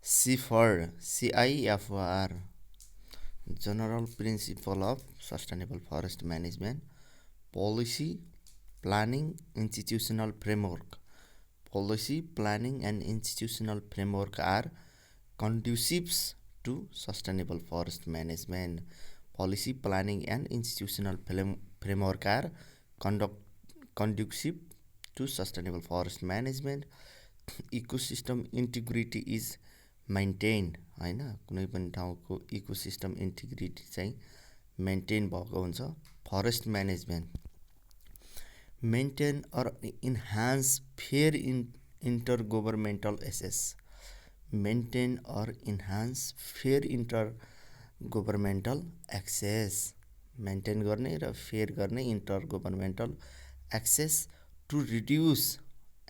CIFR, General Principle of Sustainable Forest Management, Policy, Planning, Institutional Framework. Policy, planning, and institutional framework are conducive to sustainable forest management. Policy, planning, and institutional framework are conducive to sustainable forest management. Ecosystem integrity is maintained, होइन, कुनै पनि ठाउँको ecosystem integrity चाहिँ maintain भएको हुन्छ. Forest management maintain or enhance fair intergovernmental access. Maintain or enhance fair intergovernmental access. Maintain गर्ने र fair गर्ने intergovernmental access to reduce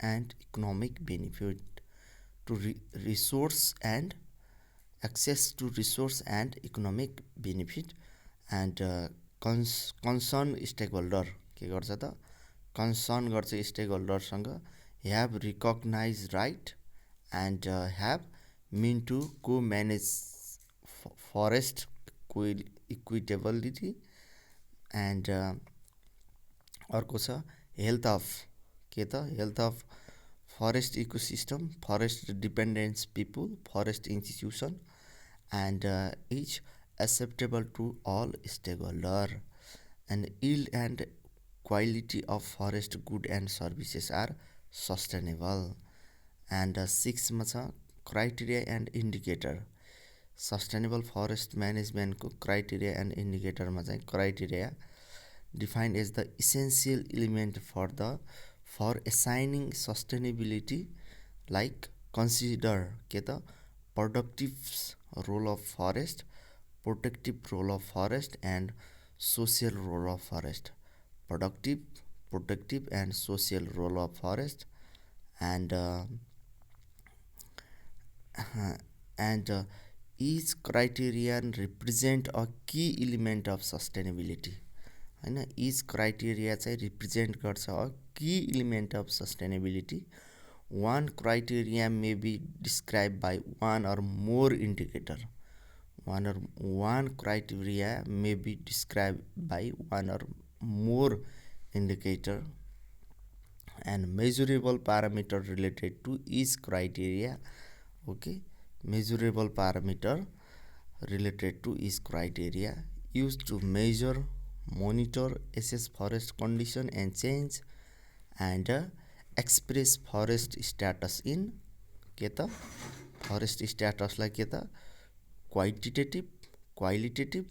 and economic benefit to resource and access to resource and economic benefit and concern stakeholder के गर्छ त concern गर्छ स्टेकहोल्डरसँग have recognized right and have mean to co-manage forest equitably and अर्को छ health of के त health of forest ecosystem, forest dependent people, forest institution and each acceptable to all stakeholder and yield and quality of forest good and services are sustainable. And 6 मा छ criteria and indicator. Sustainable forest management को criteria and indicator मा चाहिँ criteria defined as the essential element for assigning sustainability like consider के त productive role of forest, protective role of forest and social role of forest. Productive, protective and social role of forest and each criterion represent a key element of sustainability, होइन. each criteria चाहिँ represent गर्छ a key element of sustainability. One criteria may be described by one or more indicator. One criteria may be described by one or more indicator and measurable parameter related to each criteria. Okay, measurable parameter related to each criteria used to measure, monitor, assess forest condition and change and express forest status in के त forest status लाई के त quantitative, qualitative,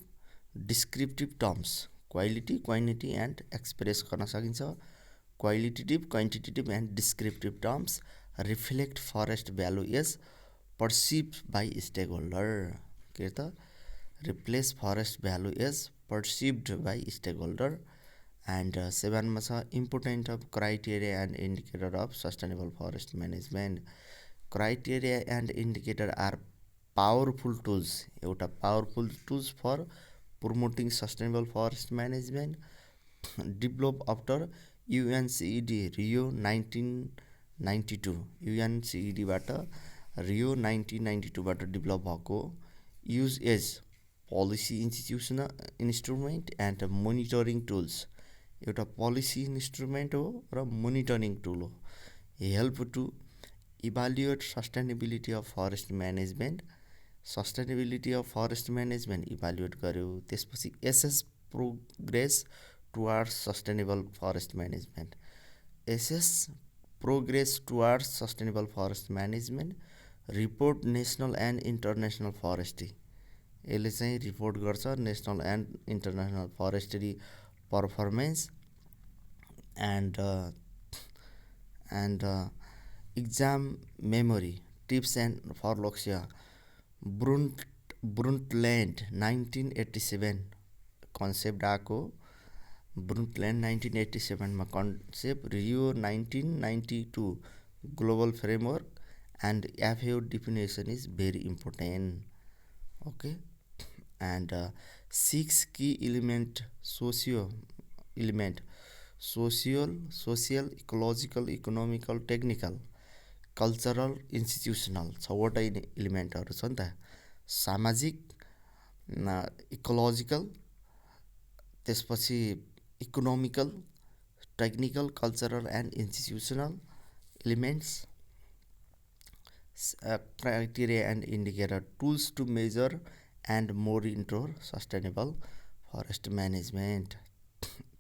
descriptive terms. Quality, quantity and express गर्न सकिन्छ. Qualitative, quantitative and descriptive terms reflect forest value as perceived by stakeholder. के त replace forest value as perceived by stakeholder. And 7 मा छ important of criteria and indicator of sustainable forest management. Criteria and indicator are powerful tools. एउटा powerful tools for promoting sustainable forest management developed after UNCED Rio 1992. UNCED बाट Rio 1992 बाट develop भएको use as policy instrument and monitoring tools. एउटा policy instrument हो र monitoring tool हो. Help to evaluate sustainability of forest management. Sustainability of forest management evaluate गर्यो. त्यसपछि assess progress towards sustainable forest management. Assess progress towards sustainable forest management. Report national and international forestry. यसले चाहिँ report गर्छ national and international forestry performance and exam memory tips and for लक्ष्य ब्रुन्टल्यान्ड 1987 concept आएको. ब्रुन्टल्यान्ड 1987 मा concept. Rio 1992 global framework and FAO definition is very important. Okay, and 6 key element social, ecological, economical, technical cultural institutional छवटै इलिमेन्टहरू छ नि त, सामाजिक, ecological, त्यसपछि economical, technical, cultural and institutional elements, criteria and indicator, tools to measure and monitor sustainable forest management.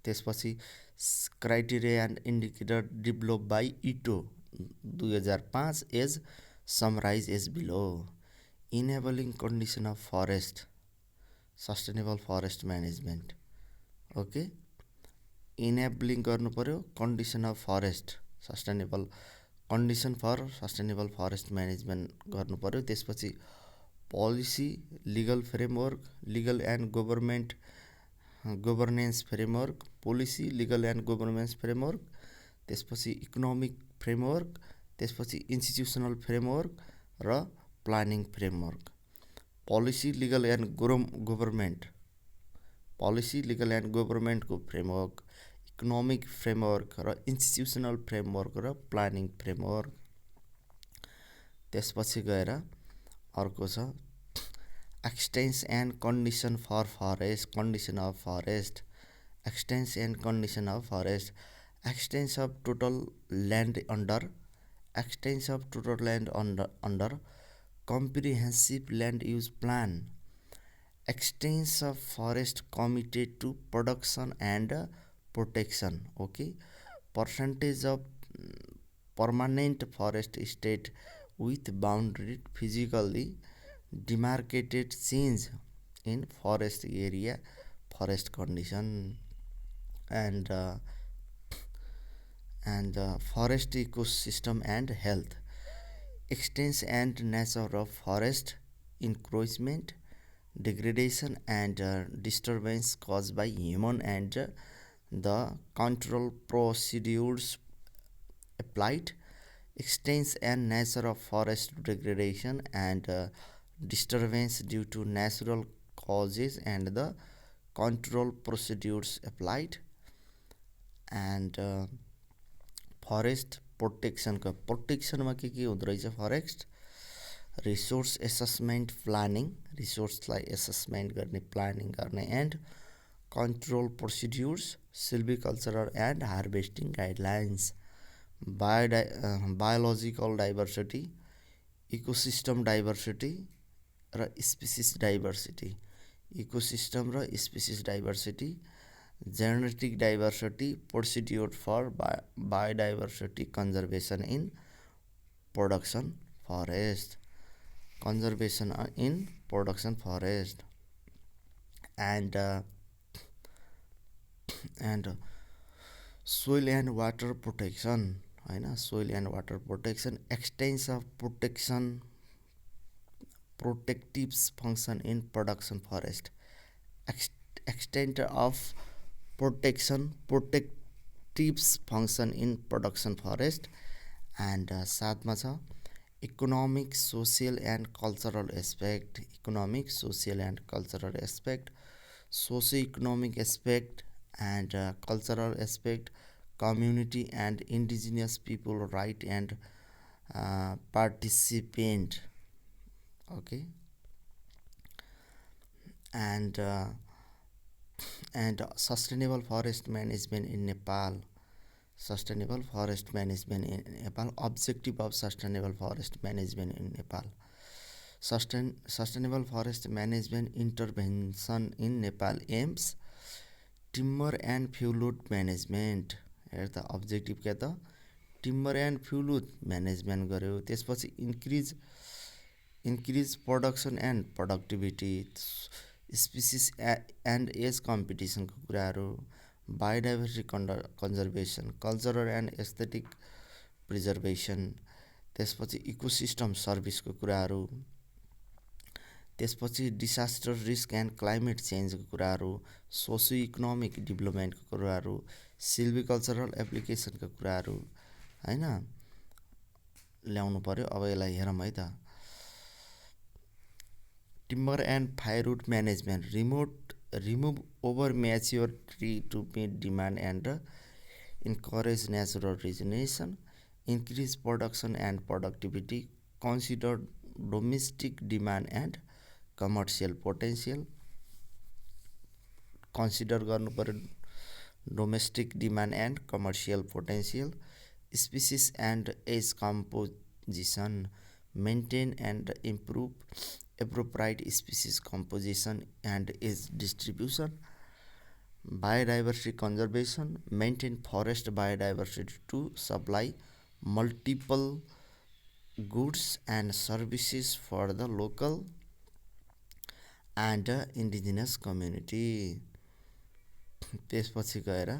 त्यसपछि criteria and indicator develop by ITTO 2005 as summarise as below. Enabling condition of forest sustainable forest management. Okay, enabling गर्नु पर्यो condition of forest sustainable, condition for sustainable forest management गर्नु पर्यो. त्यसपछि policy, legal framework, legal and governance framework, policy, legal and governance framework, त्यसपछि economic framework, त्यसपछि institutional framework र planning framework. Policy, legal and government, policy, legal and गभर्मेन्टको framework, economic framework र institutional framework र planning framework. त्यसपछि गएर अर्को छ extent and condition for forest, condition of forest. Extent and condition of forest, extent of total land under, extent of total land under comprehensive land use plan, extent of forest committed to production and protection. Okay, percentage of permanent forest state with boundary physically demarcated change in forest area, forest condition, and forest ecosystem and health. Extent and nature of forest encroachment, degradation and disturbance caused by human and the control procedures applied. Extent and nature of forest degradation and disturbance due to natural causes and the control procedures applied. And forest प्रोटेक्सनको प्रोटेक्सनमा के हुँदो रहेछ, forest resource assessment planning, रिसोर्सलाई assessment गर्ने, planning गर्ने, and control procedures, silvicultural and harvesting guidelines, biological diversity, ecosystem diversity र species diversity, ecosystem र species diversity, genetic diversity, procedure for biodiversity conservation in production forest, conservation in production forest, and soil and water protection, होइन, soil and water protection, extents of protection, protectives function in production forest, extent of protection, protectives function in production forest. And साथमा छ economic, social and cultural aspect, economic, social and cultural aspect, socio economic aspect and cultural aspect, community and indigenous people right and participant. Okay, and sustainable forest management in Nepal, sustainable forest management in Nepal, objective of sustainable forest management in Nepal, sustainable forest management intervention in Nepal aims timber and fuelwood management. हेर त objective क्या त, timber and fuelwood management गर्यो. त्यसपछि increase production and productivity, species and age कम्पिटिसनको कुराहरू, biodiversity conservation, cultural and aesthetic preservation, त्यसपछि ecosystem सर्भिसको कुराहरू, त्यसपछि डिसास्टर रिस्क एन्ड क्लाइमेट चेन्जको कुराहरू, सोसियो इकोनोमिक डेभलपमेन्टको कुराहरू, सिल्भिकल्चरल एप्लिकेसनको कुराहरू, होइन, ल्याउनु पर्यो. अब यसलाई हेरौँ है त. Timber and firewood management, remove over mature tree to meet demand and encourage natural regeneration, increase production and productivity, consider domestic demand and commercial potential, consider गर्नु पर्यो domestic demand and commercial potential, species and age composition, maintain and improve appropriate species composition and age distribution, biodiversity conservation, maintain forest biodiversity to supply multiple goods and services for the local and indigenous community. त्यसपछि गएर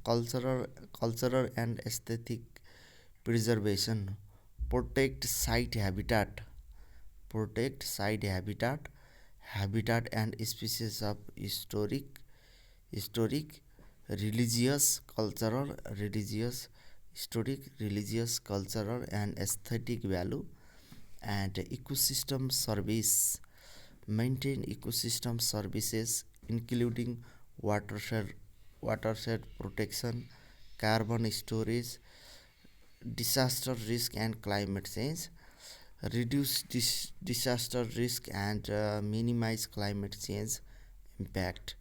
cultural and aesthetic preservation, protect site habitat and species of historic religious cultural and aesthetic value, and ecosystem service, maintain ecosystem services including watershed protection, carbon storage, disaster risk and climate change, reduce disaster risk and minimize climate change impact,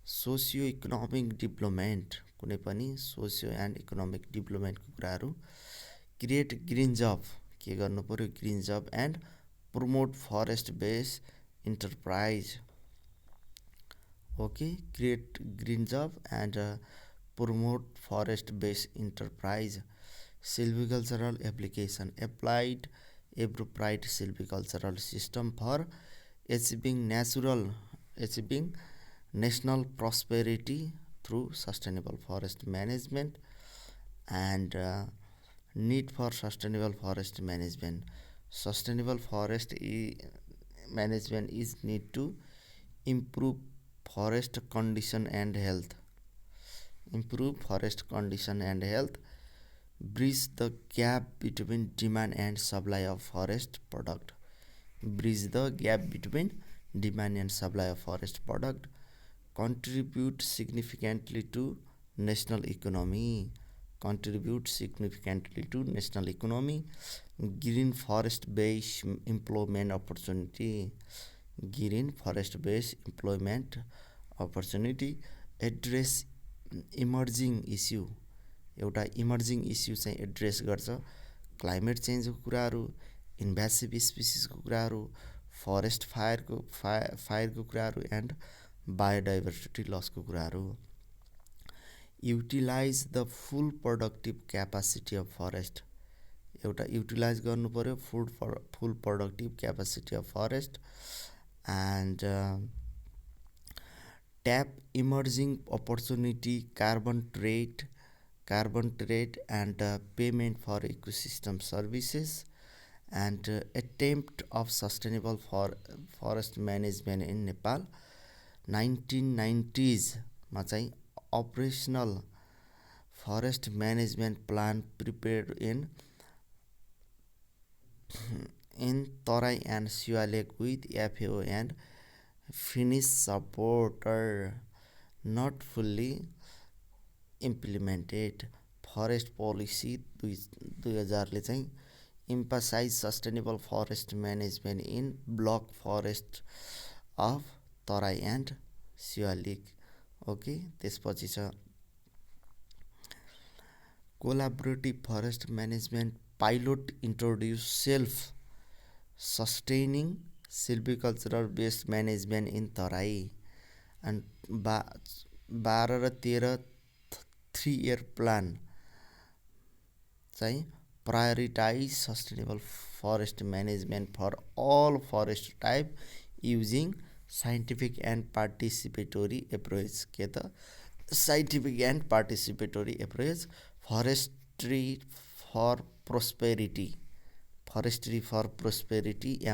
socio-economic development, कुनै पनि socio and economic डेभलपमेन्टको कुराहरू, create green जब, के गर्नु पर्यो, green job and promote forest based enterprise. Okay, create green job and promote forest based enterprise. Silvicultural application, applied appropriate silvicultural system for achieving national prosperity through sustainable forest management, and need for sustainable forest management. Sustainable forest management is need to improve forest condition and health, bridge the gap between demand and supply of forest product, contribute significantly to national economy, green forest based employment opportunity, address emerging issue, एउटा emerging issue चाहिँ address गर्छ, climate चेन्जको कुराहरू, invasive स्पिसिसको कुराहरू, forest फायरको कुराहरू and biodiversity लसको कुराहरू. Utilize the full productive capacity of forest, एउटा युटिलाइज गर्नु पर्यो full productive capacity of forest, and tap emerging opportunity, carbon trade and payment for ecosystem services, and attempt of sustainable forest management in Nepal. 1990s मा चाहिँ operational forest management plan prepared in Tarai and Siwalik with FAO and Finnish supporter, not fully implemented. Forest policy 2000 ले चाहिँ emphasize sustainable forest management in block forest of Terai and Siwalik. Okay, त्यसपछि छ collaborative forest management pilot introduce self-sustaining silvicultural based management in Terai, and 12 र 13 3-year plan चाहिँ prioritize sustainable forest management for all forest type using scientific and participatory approach. के त scientific and participatory approach. forestry for prosperity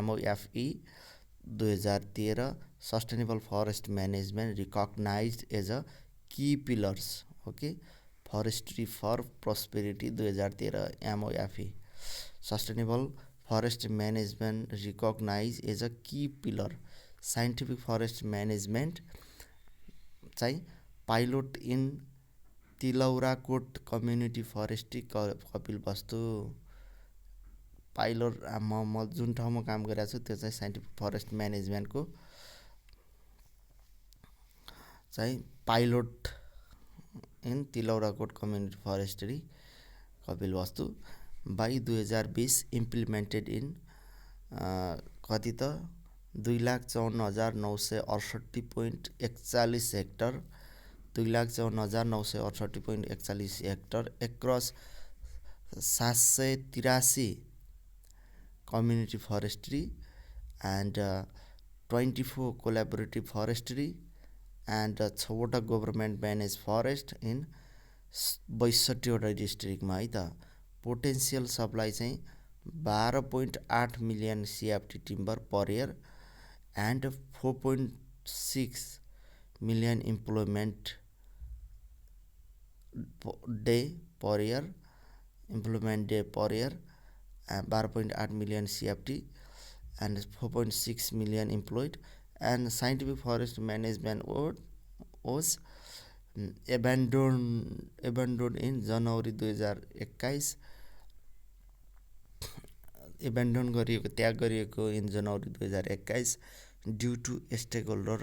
MOFE 2013, sustainable forest management recognized as a key pillars. Okay, forestry for prosperity 2013 MOFE, sustainable forest management recognized as a key pillar. Scientific forest management चाहिँ pilot in Tilaurakot community forestry Kapilvastu pilot म जुन ठाउँमा काम गरिरहेको छु त्यो चाहिँ scientific forest म्यानेजमेन्टको चाहिँ pilot in Tilaurakot community forestry Kapilvastu by 2020 implemented in कति त 2,54,968.41 hectare 2,54,968.41 hectare across 783 community forestry and 24 collaborative forestry and 6वटा गभर्मेन्ट म्यानेज फरेस्ट इन 62वटा डिस्ट्रिक्टमा है त पोटेन्सियल सप्लाई चाहिँ 12.8 million CFT timber per year and 4.6 million employment day per year 12.8 million CFT and 4.6 million employed and scientific forest management was abandoned in January 2021 त्याग गरिएको in January 2021 due to stakeholder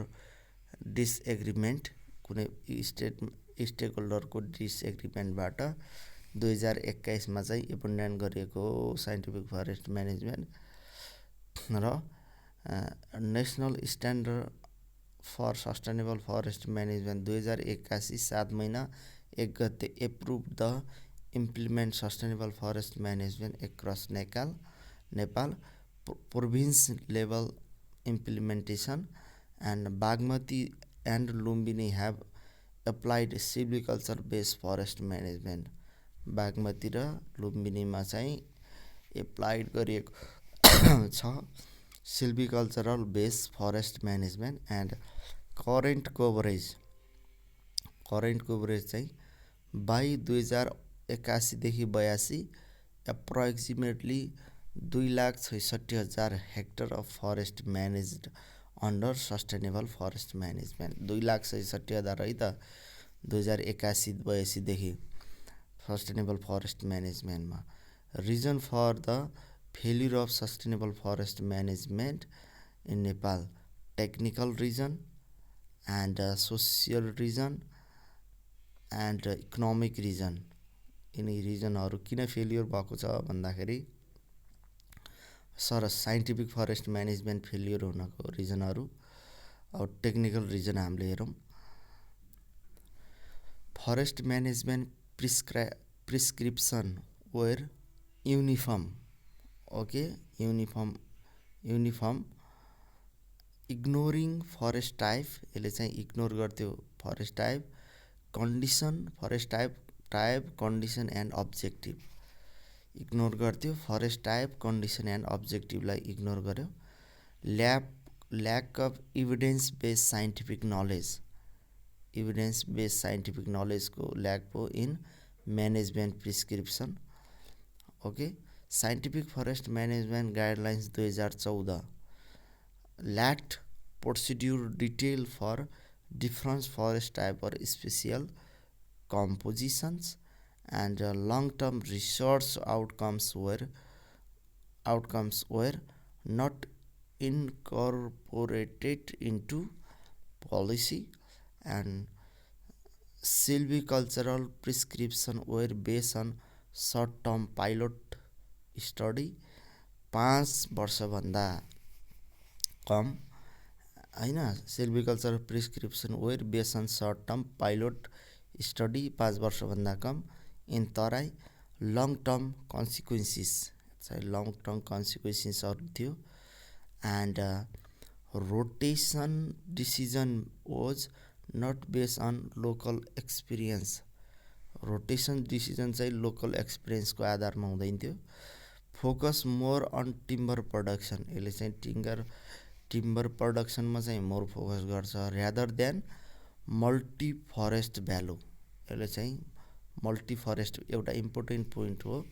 disagreement कुनै स्टेकहोल्डरको डिसएग्रिमेन्टबाट 2021 मा चाहिँ abandon गरिएको scientific forest management र national standard for sustainable forest management 2081 7 महिना 1 गते approve the implement sustainable forest management across Nepal province level implementation and Bagmati and Lumbini have applied silviculture based forest management Bagmati र लुम्बिनीमा चाहिँ एप्लाइड गरिएको छ silvicultural based forest management and current coverage चाहिँ by 2081 देखि 82 approximately 2,66,000 hectare of forest managed under sustainable forest management 2,66,000 है त 2081-82 देखि सस्टेनेबल फरेस्ट म्यानेजमेन्टमा reason for the failure of sustainable forest management in Nepal technical reason and social reason and economic reason यिनी रिजनहरू किन failure भएको छ भन्दाखेरि साइन्टिफिक फरेस्ट म्यानेजमेन्ट फेल्युर हुनको रिजनहरू अब टेक्निकल रिजन हामीले हेरौँ forest management prescription were uniform ignoring forest type यसले चाहिँ इग्नोर गर्थ्यो forest type condition forest type condition and objective ignore गर्थ्यो फरेस्ट टाइप कन्डिसन एन्ड अब्जेक्टिभलाई इग्नोर गर्यो lack of evidence based scientific नलेजको ल्याक पो in management prescription scientific forest management guidelines 2014 lacked procedure detail for different forest type or spatial compositions and long-term research outcomes were not incorporated into policy and silvicultural prescription were based on short-term pilot study 5 वर्षभन्दा कम हैन silviculture prescription were based on short term pilot study 5 वर्षभन्दा कम in Terai long term कन्सिक्वेन्सेसहरू थियो and rotation decision was not based on local experience rotation decision चाहिँ local एक्सपिरियन्सको आधारमा हुँदैन थियो focus more on timber production यसले चाहिँ टिम्बर प्रोडक्सनमा चाहिँ मोर फोकस गर्छ rather than multi forest value यसले चाहिँ मल्टी फरेस्ट एउटा इम्पोर्टेन्ट पोइन्ट हो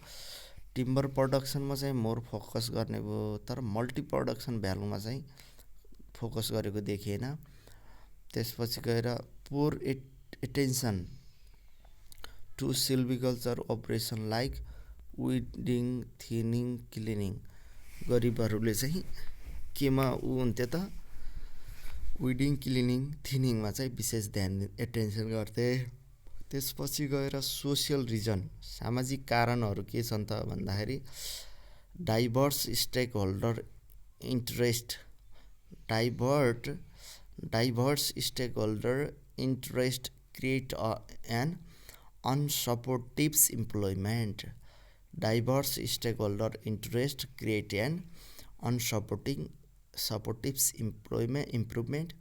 टिम्बर प्रोडक्सनमा चाहिँ मोर फोकस गर्ने भयो तर मल्टी प्रोडक्सन भ्यालुमा चाहिँ फोकस गरेको देखिएन त्यसपछि गएर poor attention to silviculture operation like weeding, thinning, cleaning. गरिबहरूले चाहिँ केमा हुन्थ्यो त विडिङ क्लिनिङ थिनिङमा चाहिँ विशेष ध्यान एटेन्सन गर्थे। त्यसपछि गएर सोसियल रिजन सामाजिक कारणहरू के छन् त भन्दाखेरि diverse stakeholder interest diverse stakeholder interest create an unsupportive employment. Diverse stakeholder interest create an supportive employment improvement.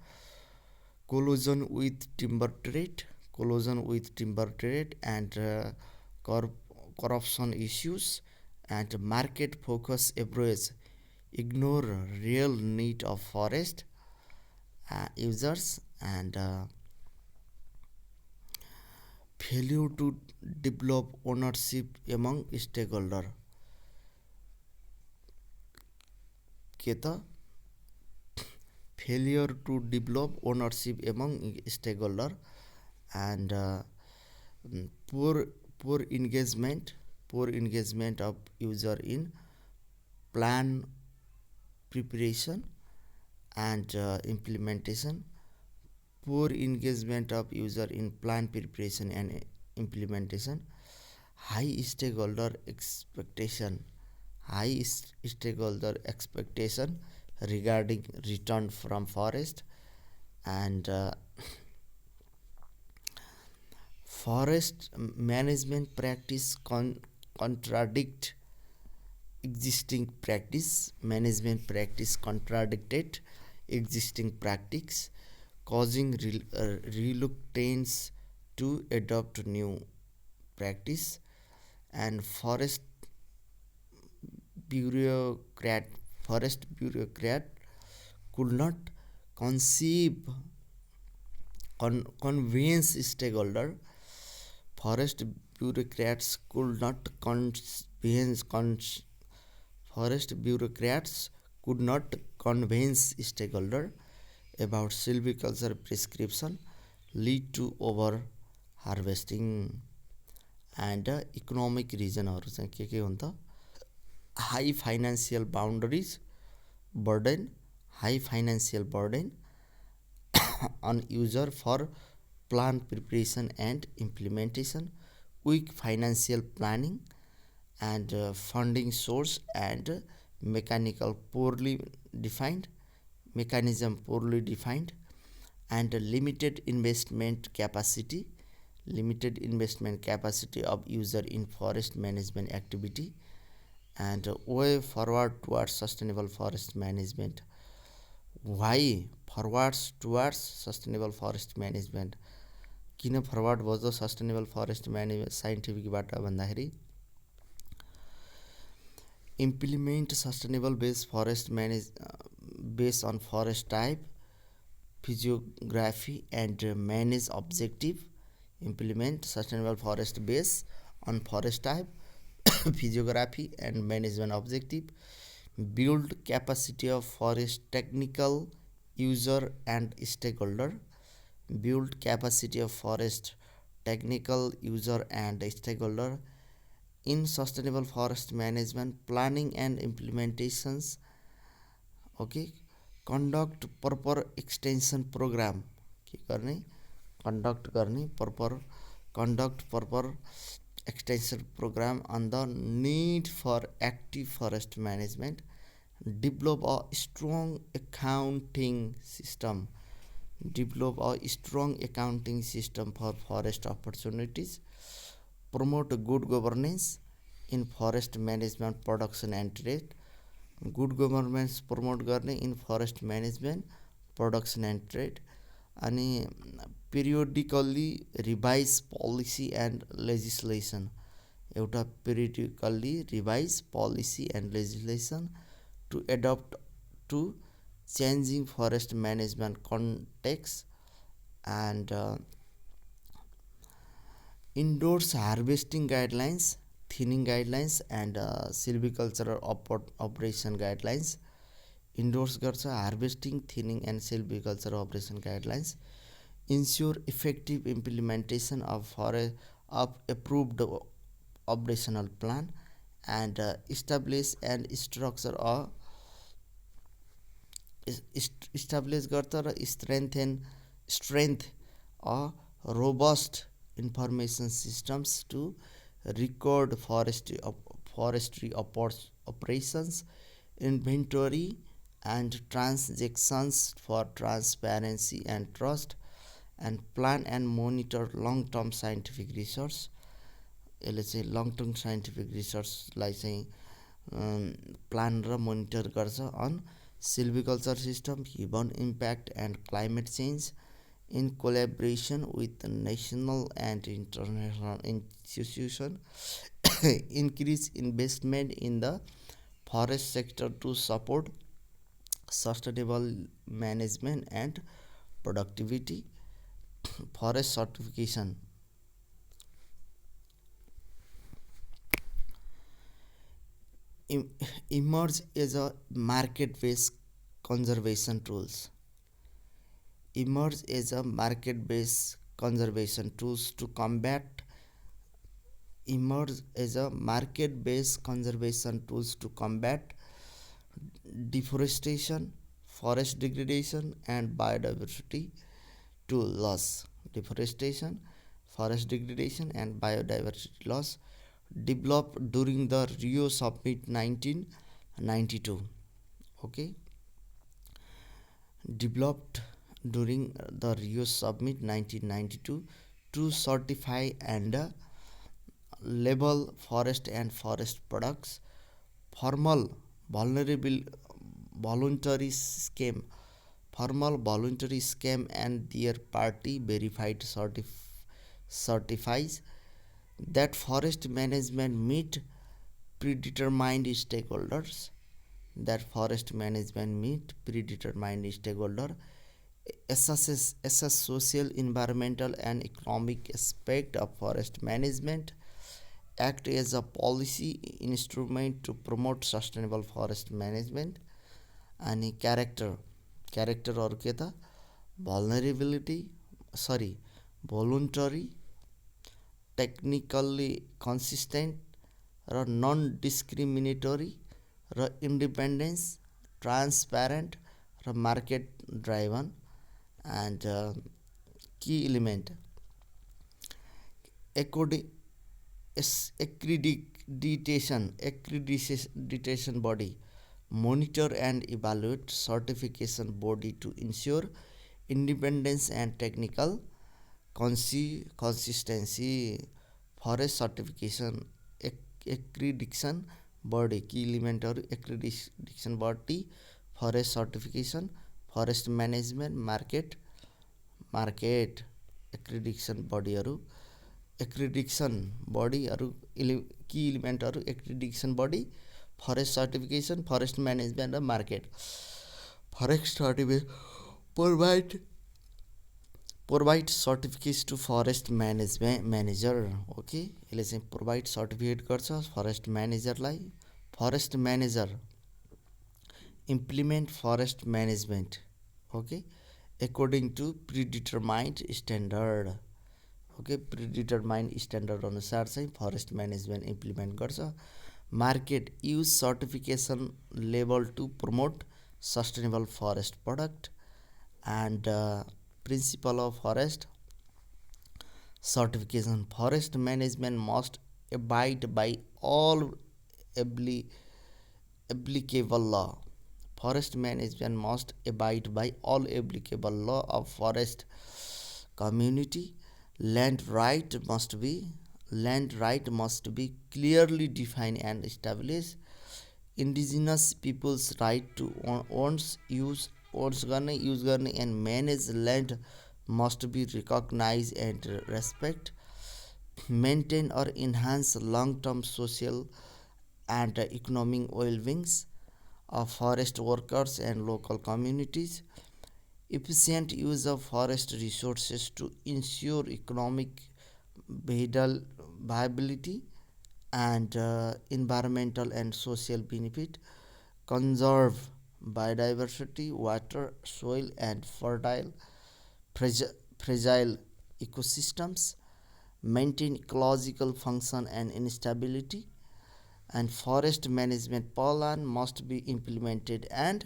Collusion with timber trade and corruption issues and market focus approach ignore real need of forest users and failure to develop ownership among stakeholder. के त failure to develop ownership among stakeholder and poor engagement of user in plan preparation and implementation. Poor engagement of user in plan preparation and implementation. High stakeholder expectation regarding return from forest and forest management practice contradict existing practice. Management practice contradicted existing practice, causing reluctance to adopt new practice. And forest bureaucrat could not convince stakeholder. Forest bureaucrats could not convince stakeholder about silviculture prescription, lead to over harvesting. And economic reasonहरु चाहिँ के हुन् त high financial burden on user for plan preparation and implementation, weak financial planning and funding source and mechanism poorly defined, and limited investment capacity of user in forest management activity and way forward towards sustainable forest management. Why forwards towards sustainable forest management? किन forward भयो sustainable forest management साइन्टिफिकबाट भन्दाखेरि implement sustainable based forest manage based on forest type, physiography and manage objective. Implement sustainable forest based on forest type, physiography and management objective. Build capacity of forest technical user and stakeholder. Build capacity of forest technical user and stakeholder in sustainable forest management planning and implementations. Okay, conduct proper extension program. के गर्ने conduct proper extension program on the need for active forest management. Develop a strong accounting system for forest opportunities. Promote good governance in forest management production and trade. Good governance promote गर्ने in forest management production and trade. अनि periodically revise policy and legislation. एउटा periodically revise policy and legislation to adapt to changing forest management context and endorse harvesting guidelines, thinning guidelines and silvicultural operation guidelines. Endorse गर्छ harvesting, thinning and silvicultural operation guidelines. Ensure effective implementation of of approved operational plan and establish and structure a establish गर्छ र strength a robust information systems to record forestry operations, inventory and transactions for transparency and trust, and plan and monitor long-term scientific research. यसले चाहिँ long term scientific रिसर्चलाई चाहिँ plan र monitor गर्छ on silviculture system, human impact and climate change in collaboration with national and international institution, increase investment in the forest sector to support sustainable management and productivity. Forest certification emerge as a market-based conservation tools. Emerge as a market-based conservation tools to combat emerge as a market-based conservation tools to combat deforestation, forest degradation and biodiversity to loss. Deforestation, forest degradation and biodiversity loss developed during the Rio Summit 1992. Okay, developed during the Rio Summit 1992 to certify and label forest and forest products. Formal vulnerable voluntary scheme formal voluntary scheme and their party verified certifies that forest management meet predetermined stakeholders assess social, environmental and economic aspect of forest management, act as a policy instrument to promote sustainable forest management. अनि क्यारेक्टरहरू के त voluntary, technically consistent र non discriminatory र independence, transparent र market driven. And key element accreditation body monitor and evaluate certification body to ensure independence and technical consistency. Forest certification accreditation body key element or accreditation body, forest certification, forest management, market accreditation body key element or accreditation body, forest certification, forest management and market. Forest certificate provide certificates to forest manager. Okay, यसले चाहिँ provide certificate गर्छ forest म्यानेजरलाई. Forest manager implement forest management. Okay, according to predetermined standard. Okay, predetermined standard अनुसार चाहिँ forest management implement गर्छ. Market use certification level to promote sustainable forest product. And principle of forest certification, forest management must abide by all applicable law. Forest management must abide by all applicable law of forest community. Land right must be clearly defined and established. Indigenous people's right to use and manage land must be recognized and respect. Maintain or enhance long-term social and economic well-beings of forest workers and local communities. Efficient use of forest resources to ensure economic viability and environmental and social benefit. Conserve biodiversity, water, soil and fragile ecosystems. maintain ecological function and instability, and forest management plan must be implemented and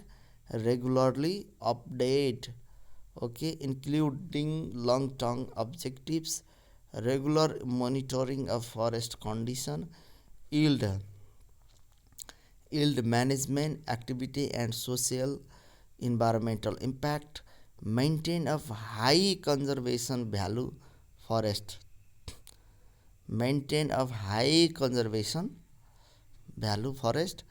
regularly update, okay, including long term objectives, regular monitoring of forest condition, yield yield management activity and social environmental impact, maintain of high conservation value forest, maintain of high conservation value forest,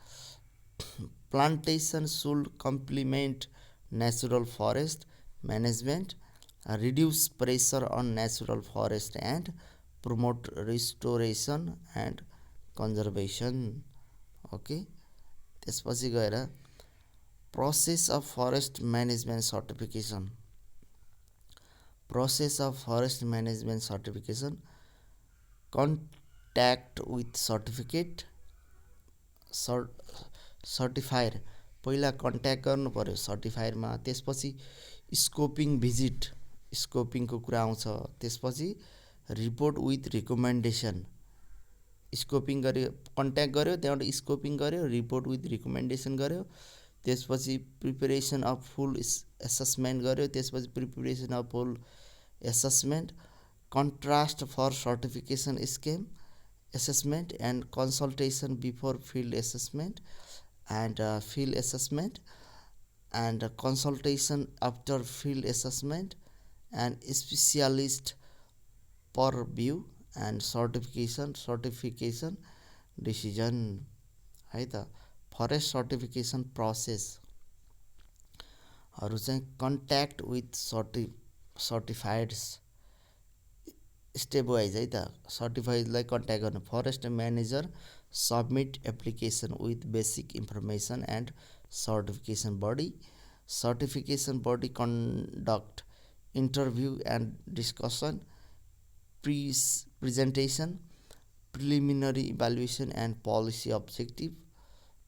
plantation should complement natural forest management, reduce pressure on natural forest and promote restoration and conservation, okay. त्यसपछि गएर process of forest management certification, process of forest management certification, contact with certificate सर्टिफायर, पहिला contact गर्नु पर्यो सर्टिफायरमा, त्यसपछि स्कोपिङ visit, स्कोपिङको कुरा आउँछ, त्यसपछि report with recommendation, स्कोपिङ गर्यो, कन्ट्याक्ट गर्यो, त्यहाँबाट स्कोपिङ गर्यो, रिपोर्ट विथ रिकमेन्डेसन गर्यो, त्यसपछि प्रिपेरेसन अफ फुल एसेसमेन्ट गर्यो, त्यसपछि preparation of full assessment, contrast for certification scheme assessment and consultation before field assessment and field assessment and consultation after field assessment and specialist purview and certification decision है त। Forest certification प्रोसेसहरू चाहिँ contact with certifiers step wise है त। सर्टिफाइडलाई contact गर्नु, forest manager submit application with basic information and certification body conduct interview and discussion, presentation, preliminary evaluation and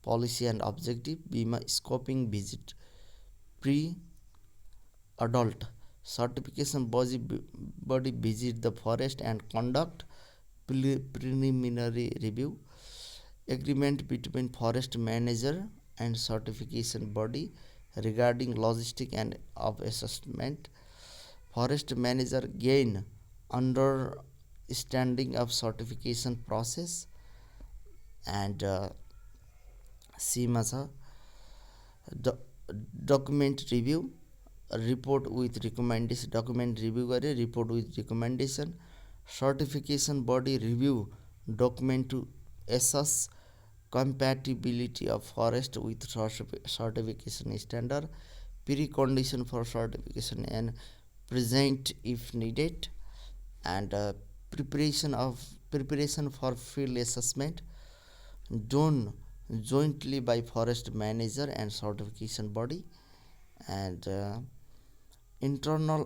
policy and objective, बीमा scoping visit, pre adult certification body visit the forest and conduct preliminary review, agreement between forest manager and certification body regarding logistic and of assessment, forest manager gain understanding of certification process and C मा छ document review, report with recommendation, document review गरे, report with recommendation, certification body review document to assess compatibility of forest with certification standard, pre condition for certification and present if needed, and preparation for field assessment done jointly by forest manager and certification body, and internal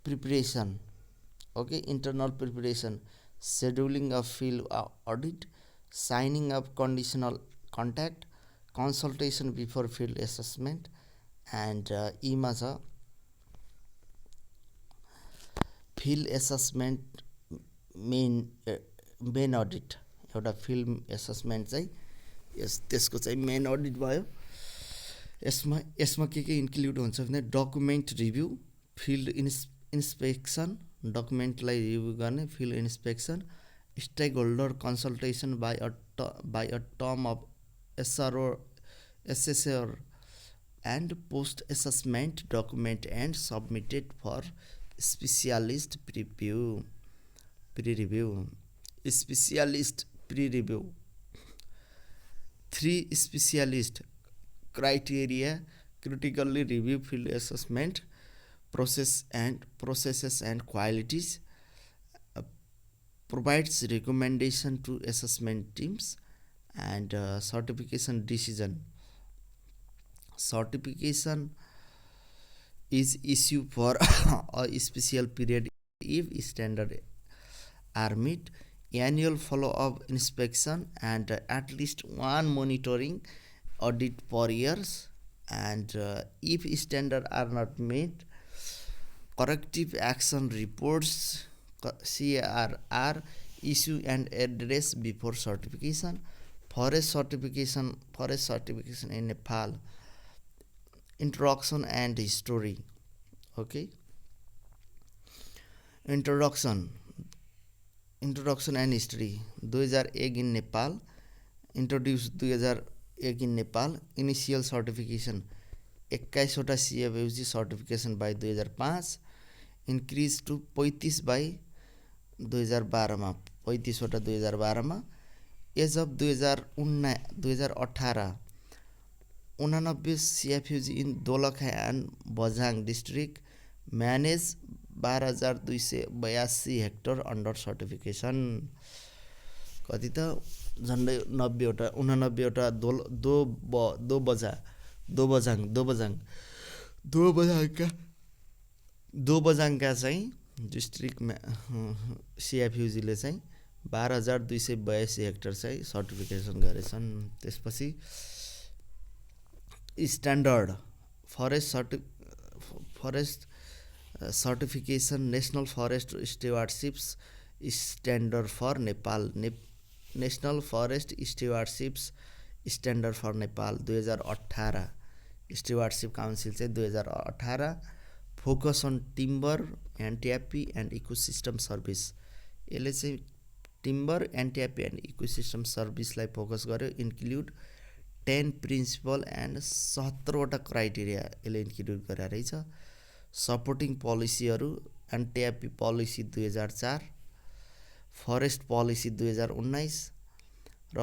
preparation, okay, internal preparation, scheduling of field audit, signing of conditional contact, consultation before field assessment, and E मा छ field assessment main audit, एउटा field assessment चाहिँ त्यसको चाहिँ main audit भयो। यसमा के include हुन्छ भने डकुमेन्ट रिभ्यू, फिल्ड इन्सपेक्सन, डकुमेन्टलाई रिभ्यू गर्ने, field inspection, stakeholder consultation by a term of SSR and post assessment document and submitted for specialist pre review, specialist pre review, 3 specialist criteria critically review field assessment processes and qualities, provides recommendation to assessment teams, and certification decision. Certification is issued for a special period if standard are met, annual follow-up inspection, and at least one monitoring audit per years, and if standards are not met, corrective action reports, CAR issue and address before certification. Forest certification in Nepal. Introduction and history. Okay. Introduction and history. 2001 in Nepal. Introduced 2001 in Nepal. Initial certification 21वटा CFUG certification by 2005. Increase to 35 by 2012 35वटा 2012 as of 2018 89 CFUG in Dolakha and Bajhang district manage 12,282 hectare under certification. कति त झन्डै 90वटा 89वटा दोबझाङका चाहिँ डिस्ट्रिक्टमा CFUGले चाहिँ 12,282 hectare चाहिँ certification गरेछन्. त्यसपछि standard forest certification national forest stewardships standard for Nepal national forest stewardships standard for Nepal 2018 stewardship council चाहिँ 2018. Focus on timber NTRP and ecosystem service. यसले चाहिँ टिम्बर एनटिआरपी एन्ड इकोसिस्टम सर्भिसलाई फोकस गर्यो. इन्क्लुड 10 प्रिन्सिपल एन्ड 77वटा criteria यसले include गरेर रहेछ. Supporting पोलिसीहरू एनटिआरपी पोलिसी 2004 फरेस्ट पोलिसी 2019 र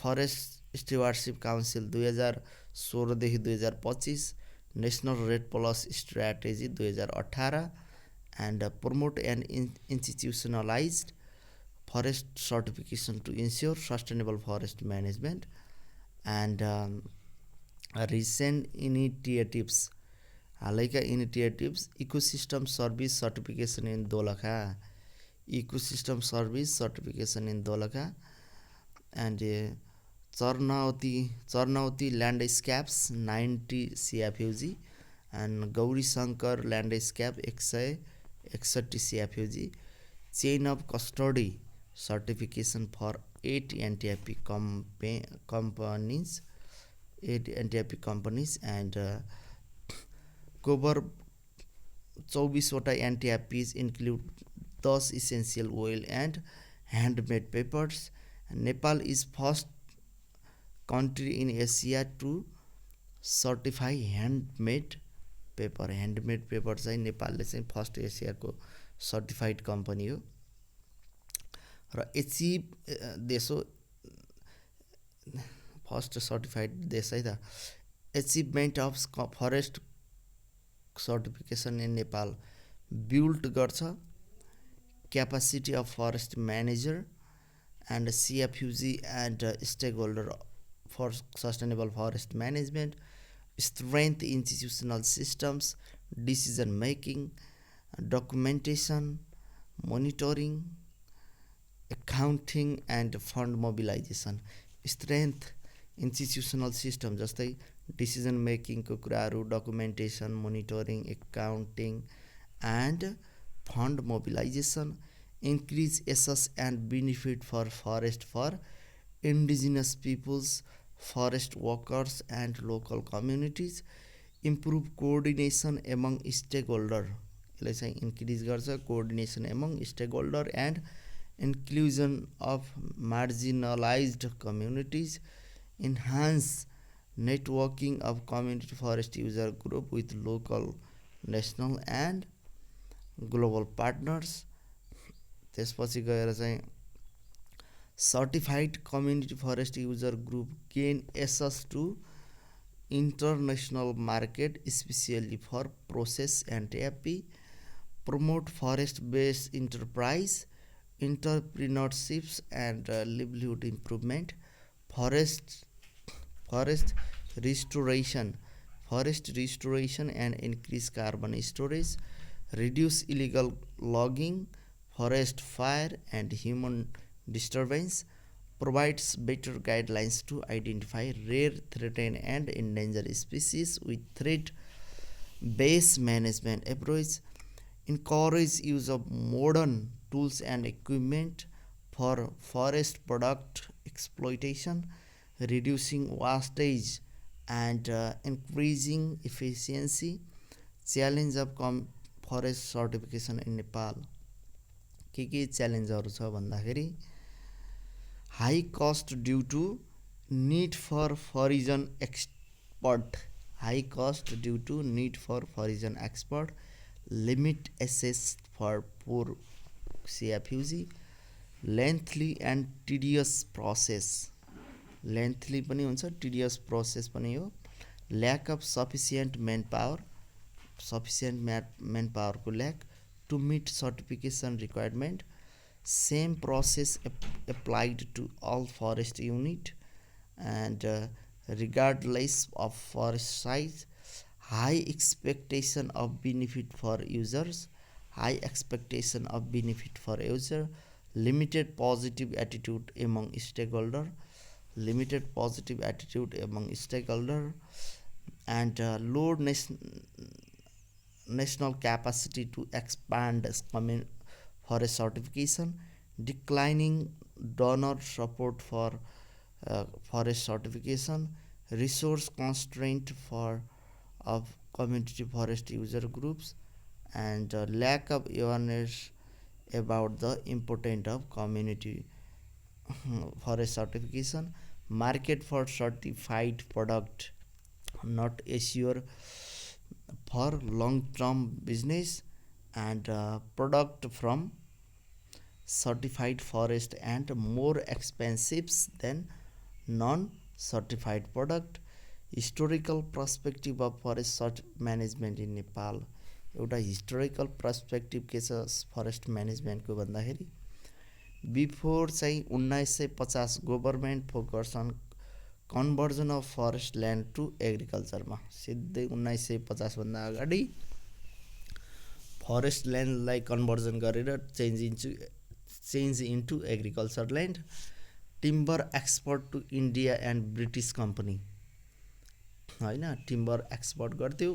फरेस्ट स्टेवार्डसिप काउन्सिल 2016देखि 2025 national red plus strategy 2018 and promote and institutionalized forest certification to ensure sustainable forest management and recent initiatives. हालैका initiatives ecosystem service certification in Dolakha ecosystem service certification in Dolakha and Charnawati landscapes 90 CFUG and Gaurishankar landscape 161 CFUG. Chain of custody certification for 8 NTRP companies and cover 24वटा NTRPs include 10 essential oil and handmade papers. Nepal is first country in Asia to certify handmade paper चाहिँ नेपालले चाहिँ first एसियाको certified company हो र achieve देश हो. First certified देश है त. Achievement of forest certification in Nepal build गर्छ capacity of forest manager and CFUG and stakeholder for sustainable forest management, strength institutional systems, decision making, documentation, monitoring, accounting and fund mobilization. Strength institutional system जस्तै decision making को कुराहरू, documentation, monitoring, accounting and fund mobilization. Increase access and benefit for forest for indigenous peoples, forest workers and local communities. Improve coordination among stakeholder. यसले चाहिँ increase गर्छ coordination among stakeholder and inclusion of marginalised communities. Enhance networking of community forest user group with local national and global partners. त्यसपछि गएर चाहिँ Certified community forest user group gain access to international market, especially for process and TFP. Promote forest-based enterprise, entrepreneurships and livelihood improvement. Forest restoration and increase carbon storage. Reduce illegal logging, forest fire and human disturbance. Provides better guidelines to identify rare, threatened and endangered species with threat based management approach. encourage use of modern tools and equipment for forest product exploitation, reducing wastage and increasing efficiency. Challenge of forest certification in Nepal. के च्यालेन्जहरू छ भन्दाखेरि high cost due to need for foreign export. High cost due to need for foreign export. Limit access for poor CFUG. Lengthy and tedious process. Lengthy पनि हुन्छ, tedious process पनि हो. Lack of sufficient manpower. Sufficient manpower को lack to meet certification requirement. Same process applied to all forest unit. And regardless of forest size, high expectation of benefit for users, high expectation of benefit for user, limited positive attitude among stakeholder, limited positive attitude among stakeholder, and low national capacity to expand forest certification, declining donor support for forest certification, resource constraint for of community forest user groups, and lack of awareness about the importance of community forest certification. Market for certified product not assured for long-term business, and product from certified forest and more expensive than non-certified product. Historical perspective of forest management in Nepal. एउटा historical perspective के छ forest म्यानेजमेन्टको भन्दाखेरि before चाहिँ 1950 government focus on conversion of forest land to एग्रिकल्चरमा. सिधै 1950 भन्दा अगाडि फरेस्ट ल्यान्डलाई कन्भर्जन गरेर change into agriculture land. Timber export to India and British company होइन, टिम्बर एक्सपोर्ट गर्थ्यो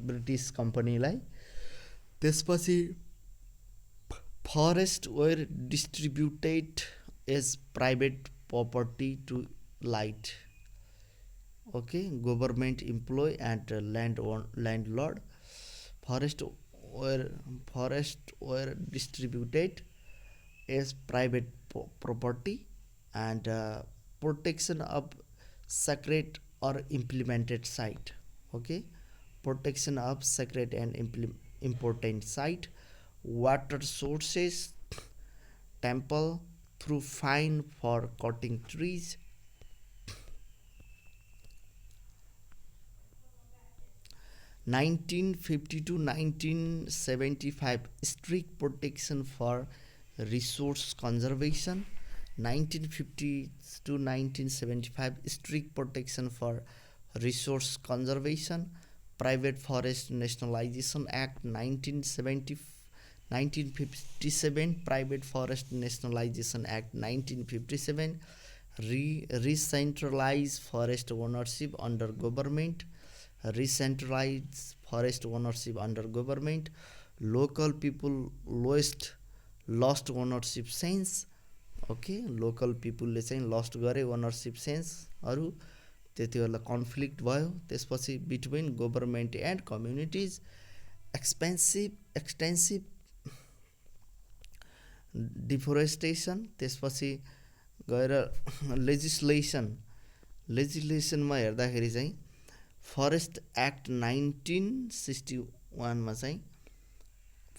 ब्रिटिस कम्पनीलाई. त्यसपछि forest were distributed as private property to light. Okay, government employee and landlord. Forest were distributed as private property, and protection of sacred or implemented site. Okay, protection of sacred and important site, water sources, temple, through fine for cutting trees. (1950 to 1975) strict protection for resource conservation. 1950 to 1975 strict protection for resource conservation. Private Forest Nationalization Act 1957, Private Forest Nationalization Act 1957, re-centralize forest ownership under government, re-centralize forest ownership under government. Local people lost ownership sense. Okay, local people ले चाहिँ lost गरे ownership sense अरू. त्यति बेला conflict भयो. त्यसपछि between government and communities. Extensive deforestation. त्यसपछि गएर लेजिस्लेसनमा हेर्दाखेरि चाहिँ फरेस्ट एक्ट 1961मा चाहिँ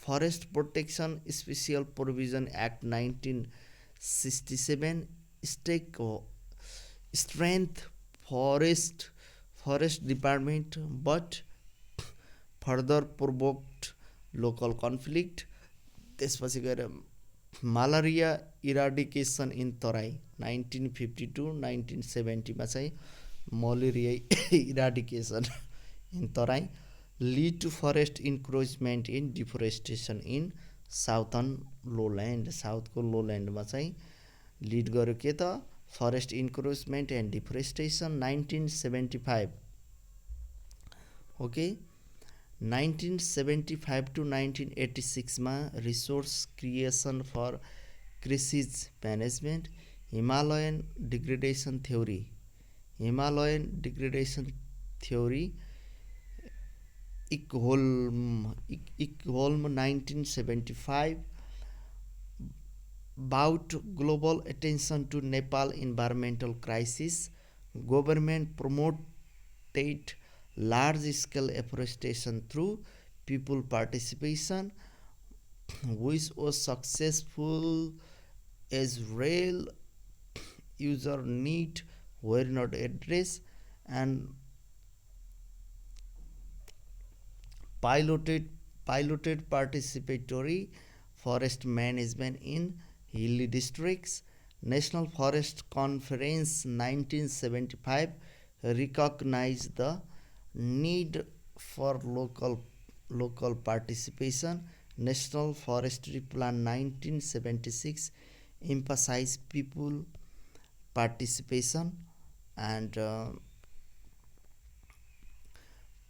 forest protection special provision act 1967 strength forest department but further provoked local conflict. त्यसपछि गएर malaria eradication in तराई 1952 1970 मा चाहिँ malaria eradication in Terai. lead to forest encroachment in deforestation in southern lowland. साउथको लोल्यान्डमा चाहिँ लिड गर्यो के त forest encroachment and deforestation 1975. Okay, 1975 to 1986मा resource creation for crisis management, Himalayan degradation theory Eckholm 1975, brought global attention to Nepal environmental crisis. Government promoted large-scale afforestation through people participation, which was successful as real user need were not addressed, and piloted participatory forest management in hilly districts. National Forest Conference 1975 recognized the need for local participation. National Forestry Plan 1976 emphasized people participation, and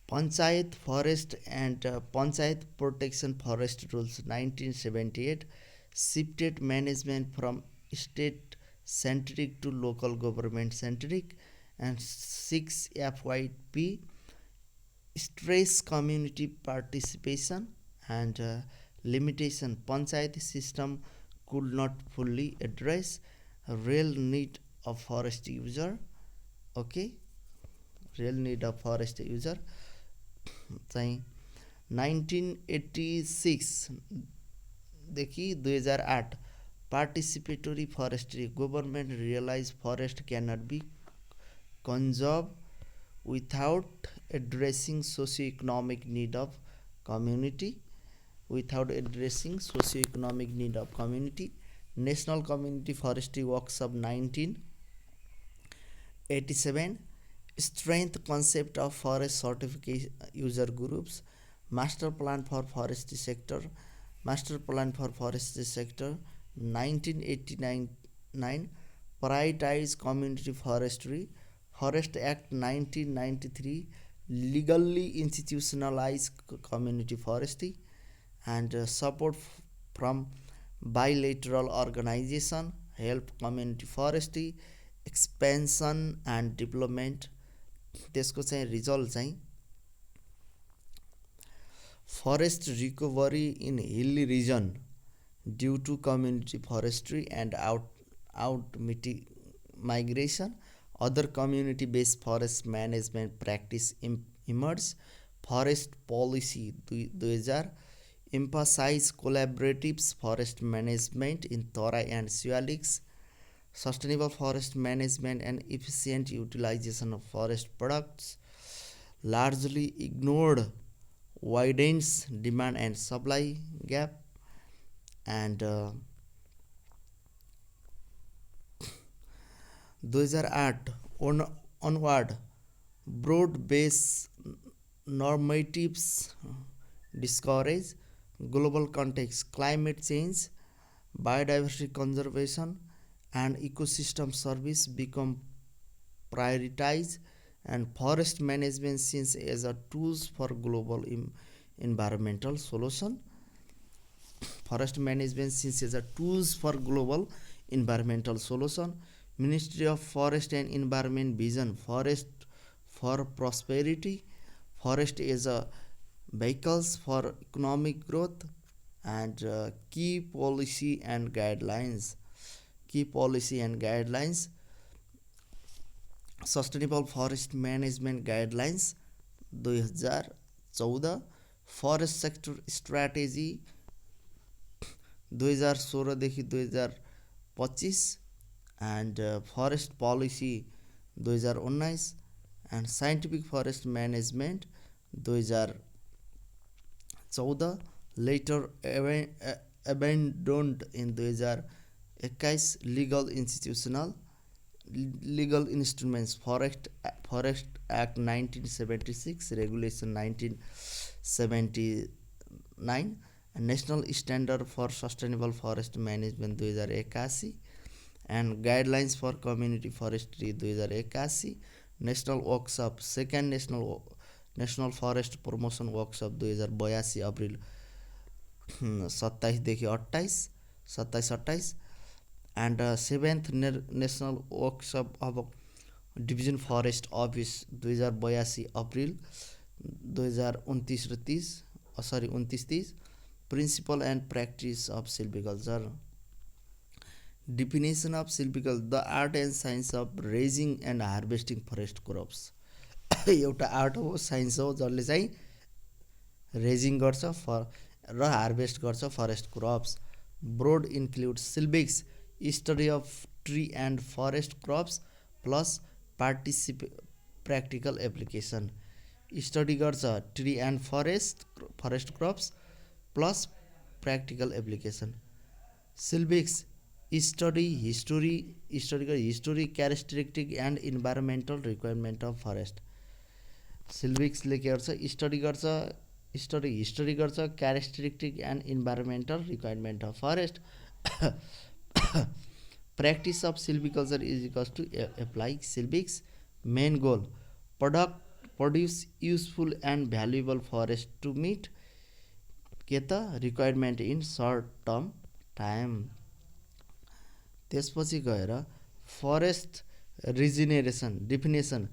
Panchayat Forest and Panchayat Protection Forest Rules 1978 shifted management from state centric to local government centric, and 6 FYP stress community participation and limitation. Panchayat system could not fully address real need of forest user. Okay, real need of forest user चाहिँ 1986 देखि 2008 participatory forestry government realise forest cannot be conserved without addressing socio-economic need of community. National Community Forestry Workshop 1987 strength concept of forest certification user groups. Master Plan for Forestry Sector 1989 prioritize community forestry. Forest Act 1993 legally institutionalized community forestry, and support from bilateral organization help community forestry expansion and development. त्यसको चाहिँ result चाहिँ forest recovery in hilly region due to community forestry and out migration. Other community based forest management practice emerged. Forest policy 2000 emphasize collaborative forest management in Tarai and Sialix. Sustainable forest management and efficient utilization of forest products largely ignored widens demand and supply gap, and 2008 onward broad based normatives discourage global context, climate change, biodiversity conservation, and ecosystem service become prioritized, and forest management seen as a tools for global environmental solution. Forest management seen as a tools for global environmental solution. Ministry of Forest and Environment vision forest for prosperity, forest as a vehicles for economic growth, and key policy and guidelines. Sustainable Forest Management Guidelines 2014, Forest Sector Strategy 2016 देखि 2025, and Forest Policy 2019, and Scientific Forest Management 2014 later abandoned in 2021. Legal instruments Forest Act 1976, Regulation 1979, and National Standard for Sustainable Forest Management 2081, and Guidelines for Community Forestry 2081, National Workshop, second national forest promotion workshop 2082 April 27देखि 27-28 and 7th national workshop अब division forest office 2082 April 2029 र 29-30 principle and practice of silviculture definition of silviculture the art and science of raising and harvesting forest crops एउटा art हो science हो जसले चाहिँ raising गर्छ र हार्भेस्ट गर्छ forest crops broad include silvics study of tree and forest crops plus practical application study गर्छ tree and forest crops plus practical application silvics study history characteristic and environmental requirement of forest सिल्भिक्सले के गर्छ history गर्छ characteristic and environmental requirement of forest practice of silviculture is equals to apply silvics main goal produce useful and valuable forest to meet के त requirement in short term time त्यसपछि गएर forest regeneration definition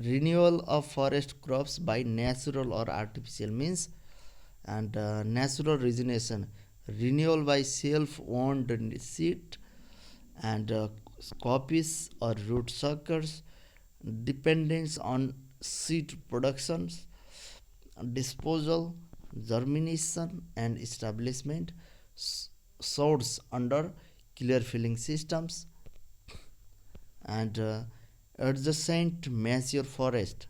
renewal of forest crops by natural or artificial means and natural regeneration renewal by self owned seed and coppice or root suckers dependence on seed productions disposal, germination and establishment, source under clear filling systems, and adjacent mature forest,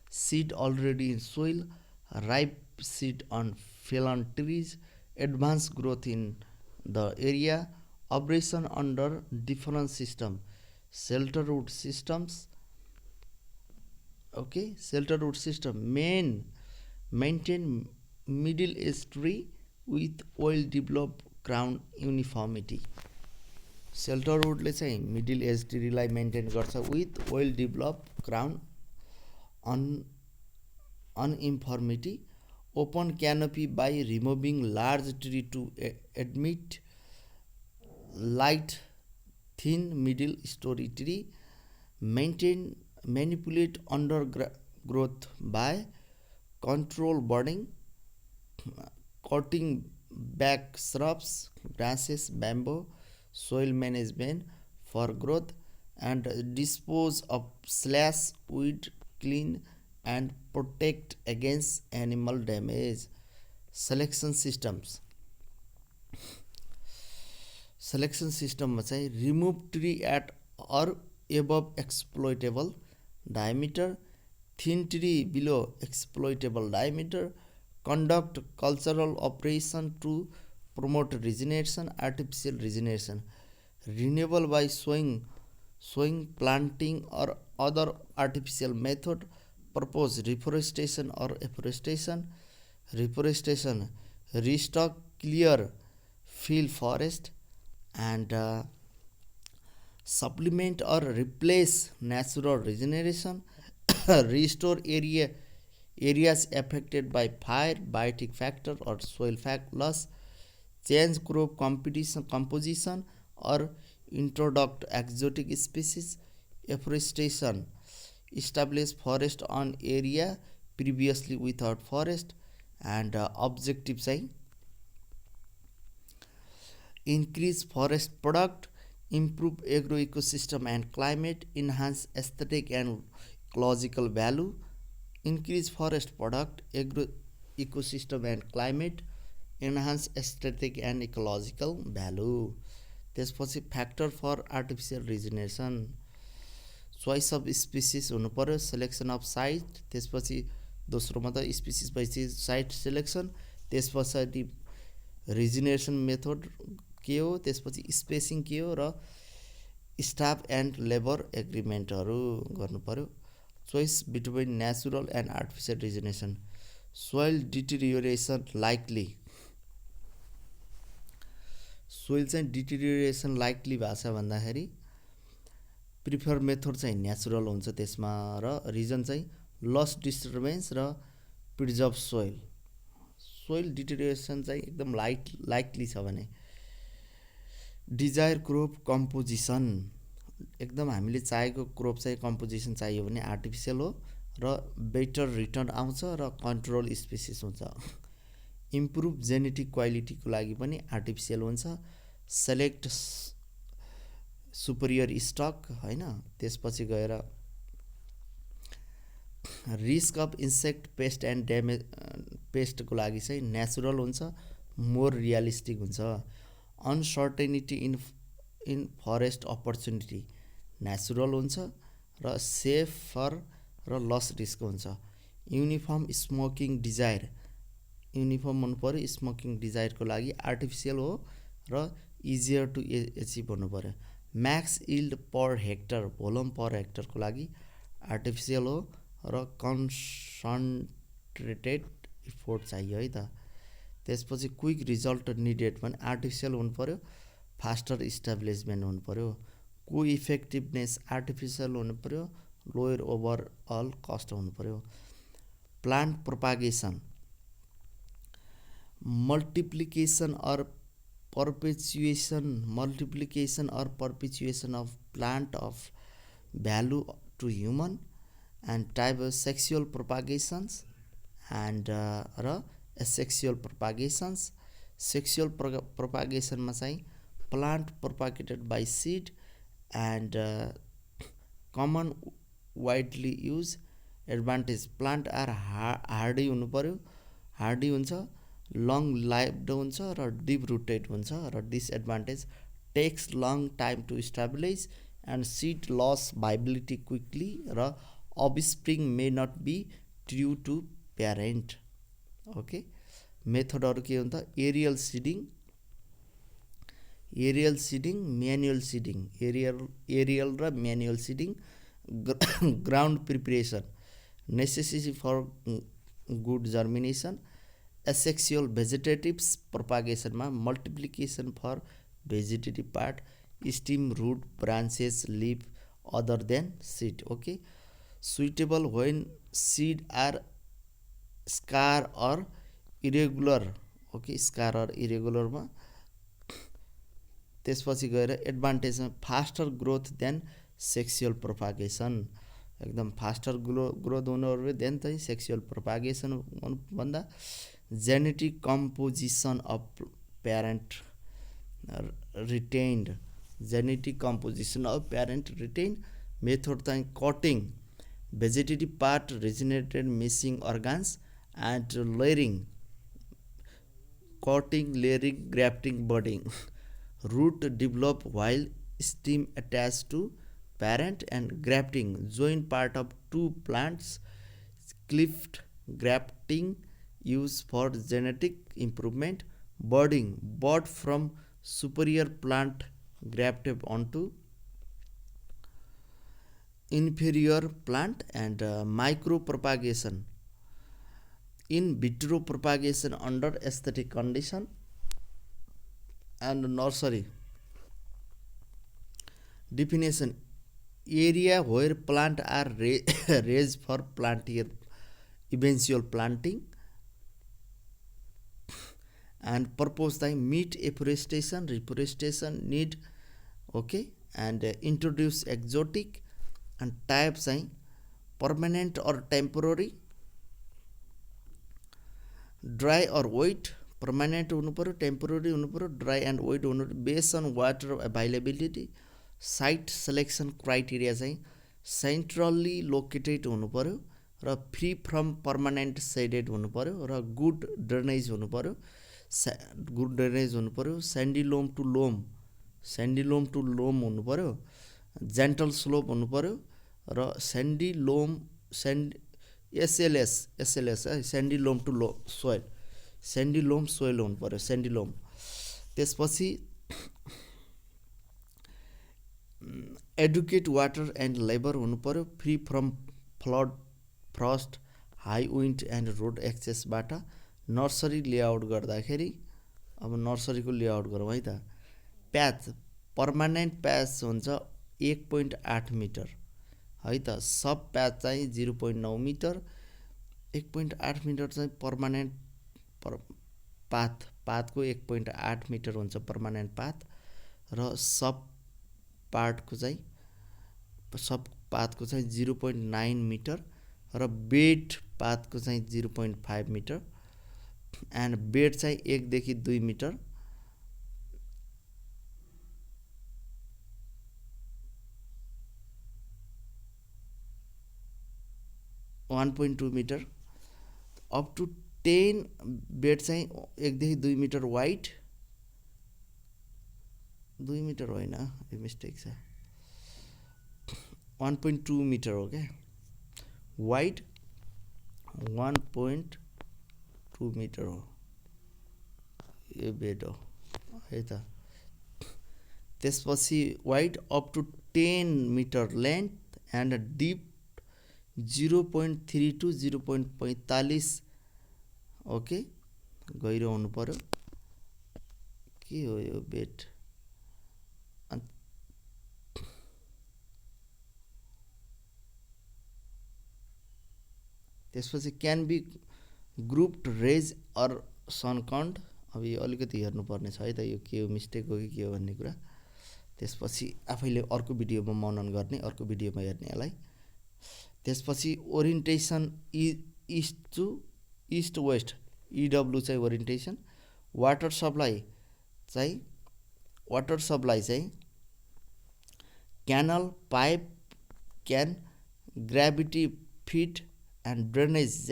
seed already in soil, ripe seed on fallen trees, advanced growth in the area, abrasion under different system, shelter root systems. Okay, shelter root system maintain middle edge tree with well developed ground uniformity. Shelter रुटले चाहिँ middle age ट्रीलाई maintain गर्छ with well develop ground uniformity open canopy by removing large tree to admit light thin middle storey tree manipulate undergrowth by control budding, cutting back shrubs, grasses, bamboo, soil management for growth, and dispose of slash weed, clean and protect against animal damage. Selection systems. Selection system में चाहिँ remove tree at or above exploitable diameter, thin tree below exploitable diameter, conduct cultural operation to promote regeneration, artificial regeneration, renewable by sowing, planting or other artificial method, propose reforestation or afforestation, restock clear field forest, and supplement or replace natural regeneration, restore areas affected by fire, biotic factor or soil loss, change crop composition or introduce exotic species, afforestation, establish forest on area previously without forest, and objective चाहिँ increase forest product, improve agro-ecosystem and climate, enhance aesthetic and ecological value, increase forest product, agro-ecosystem and climate, enhance aesthetic and ecological value. त्यसपछि factor for artificial regeneration, choice of species हुनु पर्यो, selection of site, त्यसपछि दोस्रोमा त species पछि site selection, त्यस पछाडि regeneration method के हो, त्यसपछि स्पेसिङ के हो र स्टाफ एन्ड लेबर एग्रिमेन्टहरू गर्नु पर्यो. Choice between natural and artificial regeneration, soil deterioration likely, soil चाहिँ डिटेरियोरेसन लाइकली भएको छ भन्दाखेरि प्रिफर मेथड चाहिँ नेचुरल हुन्छ त्यसमा, र रिजन चाहिँ लस डिस्टर्बेन्स र प्रिजर्भ सोइल। सोइल डिटेरियोरेसन चाहिँ एकदम लाइकली छ भने डिजायर क्रोप कम्पोजिसन, एकदम हामीले चाहेको क्रोप चाहिँ कम्पोजिसन चाहियो भने आर्टिफिसियल हो र बेटर रिटर्न आउँछ र कन्ट्रोल स्पेसिस हुन्छ। इम्प्रुभ जेनेटिक क्वालिटीको लागि पनि आर्टिफिसियल हुन्छ। सेलेक्ट सुपेरियर स्टक होइन, त्यसपछि गएर risk of insect pest and damage पेस्टको लागि चाहिँ नेचुरल हुन्छ, मोर रियलिस्टिक हुन्छ। Uncertainty in forest opportunity natural हुन्छ र सेफर र लस रिस्क हुन्छ। युनिफर्म स्मोकिङ डिजायर, युनिफर्म हुनु पऱ्यो स्मोकिङ डिजायरको लागि आर्टिफिसियल हो र इजियर टु एचिभ हुनु पऱ्यो। म्याक्स इल्ड पर हेक्टर भोल्युम पर हेक्टरको लागि आर्टिफिसियल हो र कन्सन्ट्रेटेड इफोर्ट चाहियो है त। त्यसपछि क्विक रिजल्ट निडेड भने आर्टिफिसियल हुनु पऱ्यो, फास्टर इस्टाब्लिसमेन्ट हुनु पऱ्यो। को इफेक्टिभनेस आर्टिफिसियल हुनु पऱ्यो, लोयर ओभरअल कस्ट हुनु पऱ्यो। Plant propagation multiplication or perpetuation of plant of value to human and type of sexual propagations and र asexual propagations। sexual propagation मा चाहिँ plant propagated by seed and common widely used advantage plant are hardy हुनु पर्यो, hardy हुन्छ, long लाइभड हुन्छ र deep rooted हुन्छ र disadvantage takes long time to stabilize and seed loss viability quickly र offspring may not be true to parent. Okay, मेथडहरू के हुन्छ? Aerial seeding, manual seeding, aerial र manual seeding. Ground preparation necessity for good germination. Asexual vegetatives प्रोपागेसनमा multiplication for vegetative part, stem, root, branches, leaf other than seed. Okay, suitable when seed are scarce or irregular. Okay, scarce or इरेगुलरमा। त्यसपछि गएर एडभान्टेजमा faster growth than sexual propagation, एकदम faster growth हुनु than चाहिँ sexual propagation भन्दा। Genetic composition of parent retained, genetic composition of parent retained. Method चाहिँ cutting vegetative part, regenerated missing organs and layering, cutting, layering, grafting, budding. Root develop while stem attached to parent and grafting, join part of two plants, cleft grafting used for genetic improvement, budding, bud from superior plant grafted onto inferior plant, and micro propagation, in vitro propagation under aesthetic condition, and nursery. Definition: area where plant are raised for plantier eventual planting, and purpose time meat afforestation, reforestation need. Okay, and introduce exotic, and type चाहिँ permanent or temporary, dry or wet, permanent हुनु पर्यो, temporary हुनु पर्यो, dry and wet हुनु, based on water availability. Site selection criteria चाहिँ centrally located हुनु पर्यो र फ्री फ्रम पर्मानेन्ट सेडेड हुनु पर्यो र गुड ड्रेनेज हुनु पर्यो, सेन्डिलोम टु लोम हुनु पर्यो, जेन्टल स्लोप हुनु पर्यो र एसएलएस है, सेन्डिलोम टु सोइल, सेन्डिलोम सोइल हुनु पर्यो, सेन्डिलोम। त्यसपछि एडुकेट वाटर एन्ड लेबर हुनु पर्यो, free from flood, frost, high wind and road एक्सेसबाट। नर्सरी लेआउट गर्दाखेरि अब नर्सरीको लेआउट गरौँ है त। प्याच पर्मानेन्ट प्याच हुन्छ 1.8 मिटर है त। सब प्याच चाहिँ 0.9 मिटर, 1.8 मिटर चाहिँ पर्मानेन्ट पातको 1.8 मिटर हुन्छ पर्मानेन्ट पात, र सब पातको चाहिँ 0.9 मिटर, र बेड पातको चाहिँ 0.5 मिटर, एन्ड बेड चाहिँ 1 देखि 2 metre, 1.2 metre, up to 10 bed चाहिँ 1 देखि 2 मिटर वाइड, 2 मिटर होइन, यो मिस्टेक छ, 1.2 मिटर हो क्या, वाइड 1.2 मिटर हो, यो बेड हो है त। त्यसपछि wide up to 10 metre length and deep 0.3 to 0.45 okay गहिरो हुनु पर्यो। के हो यो बेड? त्यसपछि can be grouped raised or sunken. अब यो अलिकति हेर्नुपर्ने छ है त, यो के हो, मिस्टेक हो कि के हो भन्ने कुरा। त्यसपछि आफैले अर्को भिडियोमा मनन गर्ने, अर्को भिडियोमा हेर्ने यसलाई। त्यसपछि orientation east to east west, EW चाहिँ ओरिएन्टेसन। वाटर सप्लाई चाहिँ canal, pipe, can, gravity fit and drainage,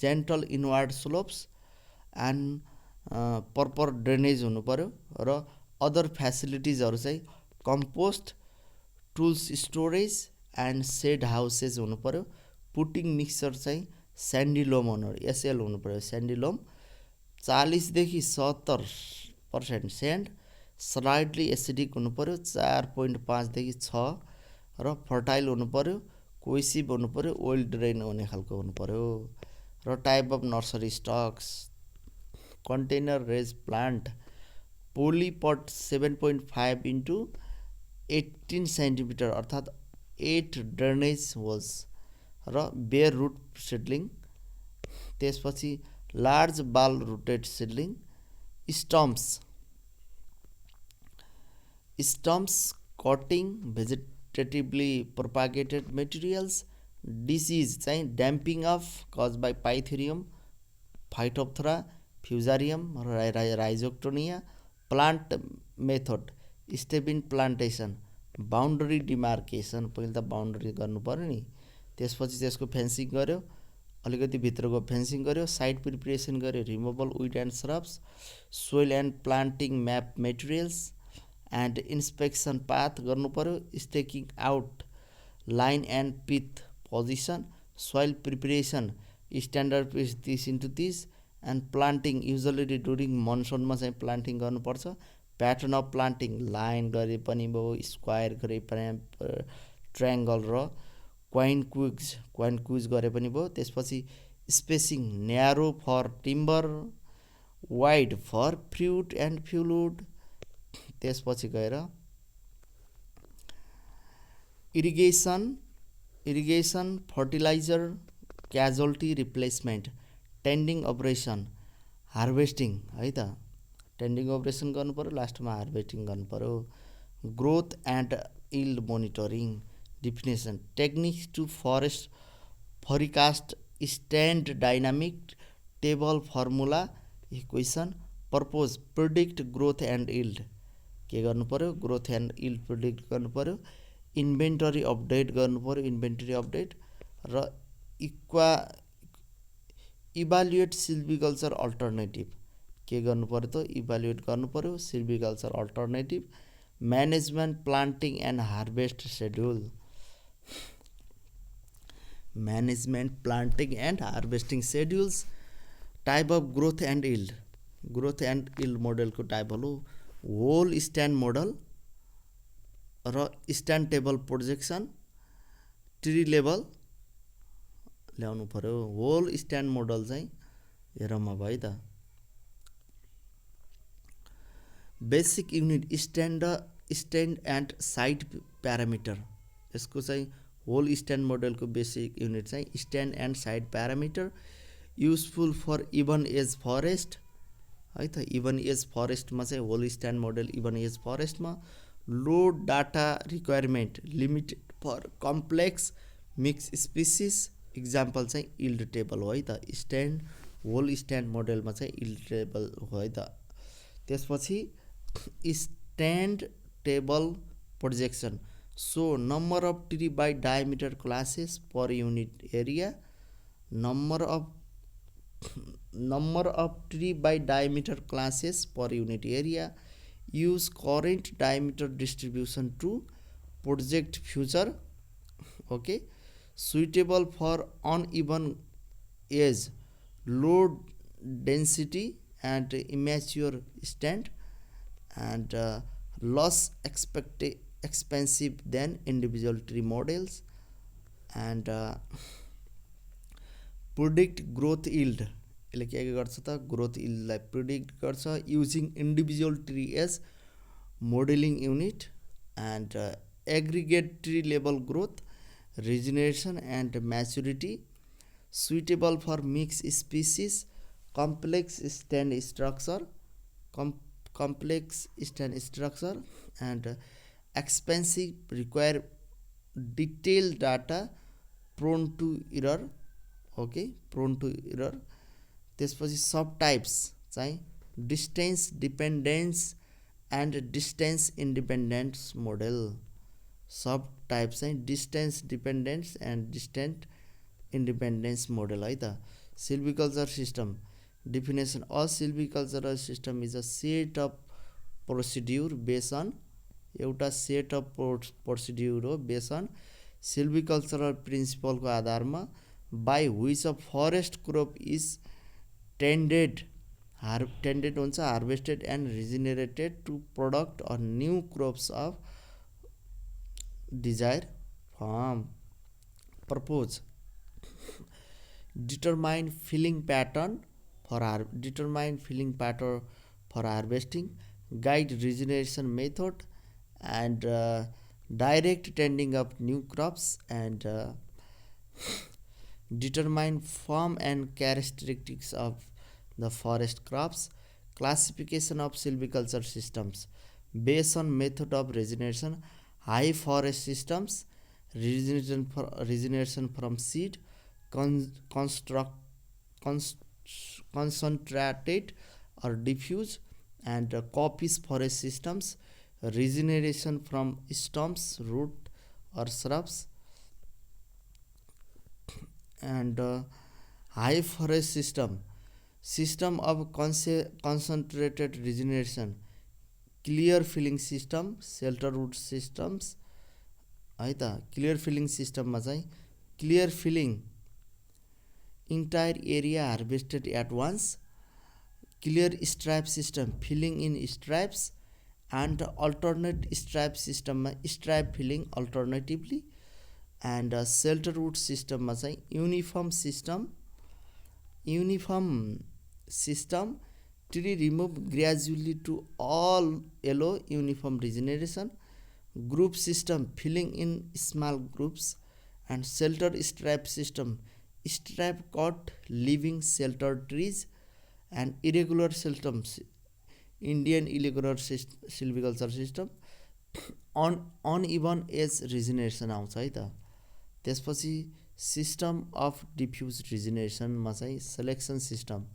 gentle inward slopes and proper drainage हुनु पर्यो। र अदर फ्यासिलिटिजहरू चाहिँ compost, tools storage and shed houses हुनु पर्यो। पुटिङ मिक्सचर चाहिँ स्यान्डिलोम हुनु, एसएल हुनु पर्यो, स्यान्डिलोम 40 देखि 70% स्यान्ड, स्लाइडली एसिडिक हुनु पर्यो 4.5 देखि 6, र फर्टाइल हुनु पर्यो, कोइसिभ हुनु पर्यो, ओइल ड्रेन हुने खालको हुनु पर्यो। र type of nursery stocks, container raised plant, polypot 7.5 into 18 centimetre अर्थात् 8 ड्रेनेज होल्स, र बेयर रुट सिडलिङ। त्यसपछि large ball rooted seedling, stumps cutting vegetatively propagated materials. Disease चाहिँ damping off caused by Pythium, Phytophthora, Fusarium, Rhizoctonia. Plant method step in plantation, boundary demarcation, पहिले त बााउन्डरी गर्नु पर्यो नि, त्यसपछि त्यसको फेन्सिङ गर्यो, अलिकति भित्रको फेन्सिङ गर्यो, साइट प्रिपरेसन गर्यो, removal weed and shrubs, soil and planting map materials and inspection path गर्नु पर्यो, staking out line and pit position, soil preparation standard pit 30x30 and planting usually during मनसुनमा चाहिँ planting गर्नुपर्छ। Pattern of planting line गरे पनि भयो, square गरे पनि, ट्रायङ्गल र क्वाइन क्विज गरे पनि भयो। त्यसपछि spacing narrow for timber, wide for fruit and fuelwood. त्यसपछि गएर irrigation, fertilizer, casualty replacement, tending operation, harvesting है त, टेन्डिङ अपरेसन गर्नु पर्यो, लास्टमा हार्भेस्टिङ गर्नु पर्यो। Growth and yield monitoring, definition techniques to forest forecast stand dynamic table formula equation. Purpose predict growth and yield, के गर्नु पर्यो, ग्रोथ एन्ड इल्ड प्रिडिक्ट गर्नु पर्यो। इन्भेन्टरी अपडेट गर्नु पर्यो, इन्भेन्टरी अपडेट, र इभालुएट सिल्भिकल्चर अल्टरनेटिभ, के गर्नु पर्यो त, इभालुएट गर्नु पर्यो silviculture alternative. Management planting and harvest schedule, management planting and harvesting schedules. Type of growth and yield, growth and yield मोडलको टाइपहरू होल स्ट्यान्ड मोडल र stand table projection, tree level ल्याउनु पर्यो। होल स्ट्यान्ड मोडल चाहिँ हेरौँ अब है त। Basic unit stand and site parameter, यसको चाहिँ होल स्ट्यान्ड मोडलको बेसिक युनिट चाहिँ stand and site parameter, useful for even age forest है त। इभन एज फरेस्टमा चाहिँ whole stand model even age फरेस्टमा। Low data requirement, limited for complex mix species, example चाहिँ इल्ड टेबल हो है त। स्ट्यान्ड होल स्ट्यान्ड मोडलमा चाहिँ इल्ड टेबल हो है त। त्यसपछि stand table projection, so number of tree by diameter classes per unit area, number of tree by diameter classes per unit area, use current diameter distribution to project future, okay, suitable for uneven edge, low density and immature stand, and less expensive than individual tree models, and predict growth yield, यसले के गर्छ त growth इल्डलाई predict गर्छ using individual tree as modelling unit, and aggregate tree level growth, regeneration and maturity, suitable for mix species, complex stand structure, and expensive, require detail data, prone to error, okay, prone to error. त्यसपछि subtypes चाहिँ distance dependence and distance independence model. Sub type चाहिँ distance dependence and distance independence model है त। सिल्भिकल्चर system definition, a silvicultural system is a set of procedure base on, एउटा set of procedure हो base on silvicultural प्रिन्सिपलको आधारमा, by which a forest crop is tended हुन्छ harvested and regenerated to product or new crops of desired form purpose. Determine filling pattern for harvesting, guide regeneration method, and direct tending of new crops, and determine form and characteristics of the forest crops. Classification of silviculture systems based on method of regeneration: high forest systems, regeneration from seed, concentrated or diffuse, and coppice forest systems, regeneration from stumps, root or shrubs, and high forest system of concentrated regeneration, clear filling system, shelter root systems है त। Clear felling सिस्टममा चाहिँ clear felling entire area harvested at once, clear stripe system felling in stripes, and alternate stripe सिस्टममा stripe felling alternatively, and shelter root सिस्टममा चाहिँ uniform system tree remove gradually to allow uniform regeneration, group system felling in small groups, and shelter stripe system stripe cut leaving shelter trees, and irregular systems Indian irregular silviculture system, uneven age regeneration आउँछ है त। त्यसपछि system of defuse रिजेनेरेसनमा चाहिँ selection system,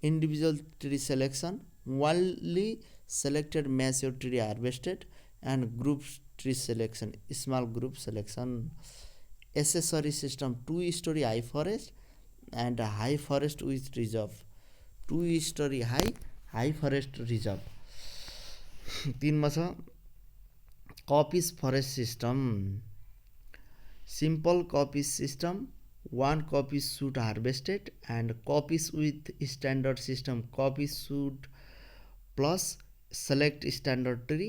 individual tree selection, widely selected mature tree harvested, and group tree selection, small group selection. Accessory system, 2 storey high forest and high forest with reserve, 2 storey high forest reserve. 3 मा छ coppice forest system, simple coppice system, 1 coppice shoot harvested, and coppice with standard system, coppice shoot plus select standard tree,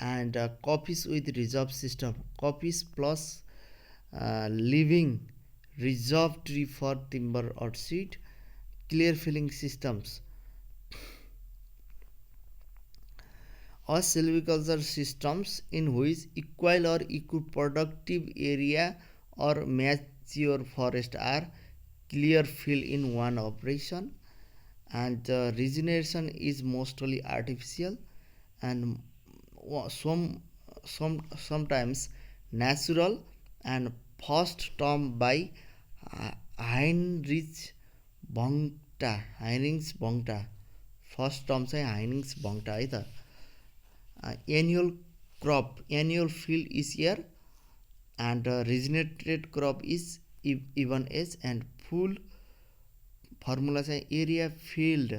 and coppice with reserve system, coppice plus leaving reserve tree for timber or seed, clear filling systems, or silviculture systems in which equal or eco-productive area or mature forest are clear field in one operation. And regeneration is mostly artificial and sometimes natural, and first term by Heinrich Bongta first term चाहिँ Heinrich भङ्टा है त annual crop annual field is year and regenerated crop is even age and full formula चाहिँ area field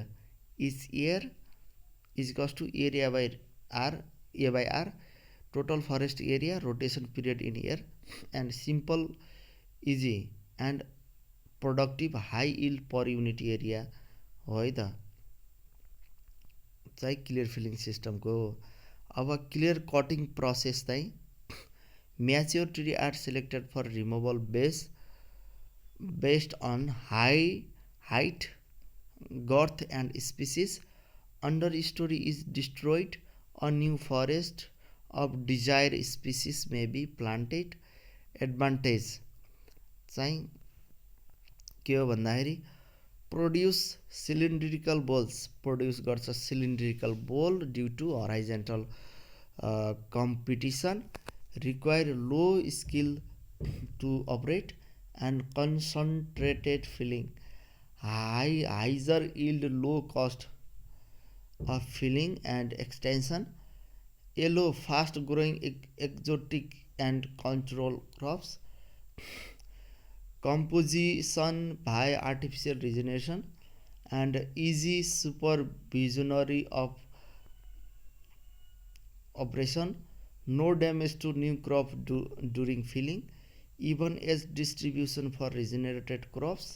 is year is equals to area by R A by R total forest area rotation period in year and simple easy and productive high yield per unit area हो है त चाहिँ clear felling सिस्टमको। अब clear cutting process चाहिँ mature tree are selected for removal based on height girth and species under story is destroyed a new forest of desire species may be planted. Advantage चाहिँ के हो भन्दाखेरि produce cylindrical boles produce गर्छ cylindrical bole due to horizontal competition require low skill to operate and concentrated felling higher yield low cost of felling and extension allow fast growing exotic and control crops composition by artificial regeneration and easy supervisory of operation, no damage to new crop during filling, even as distribution for regenerated crops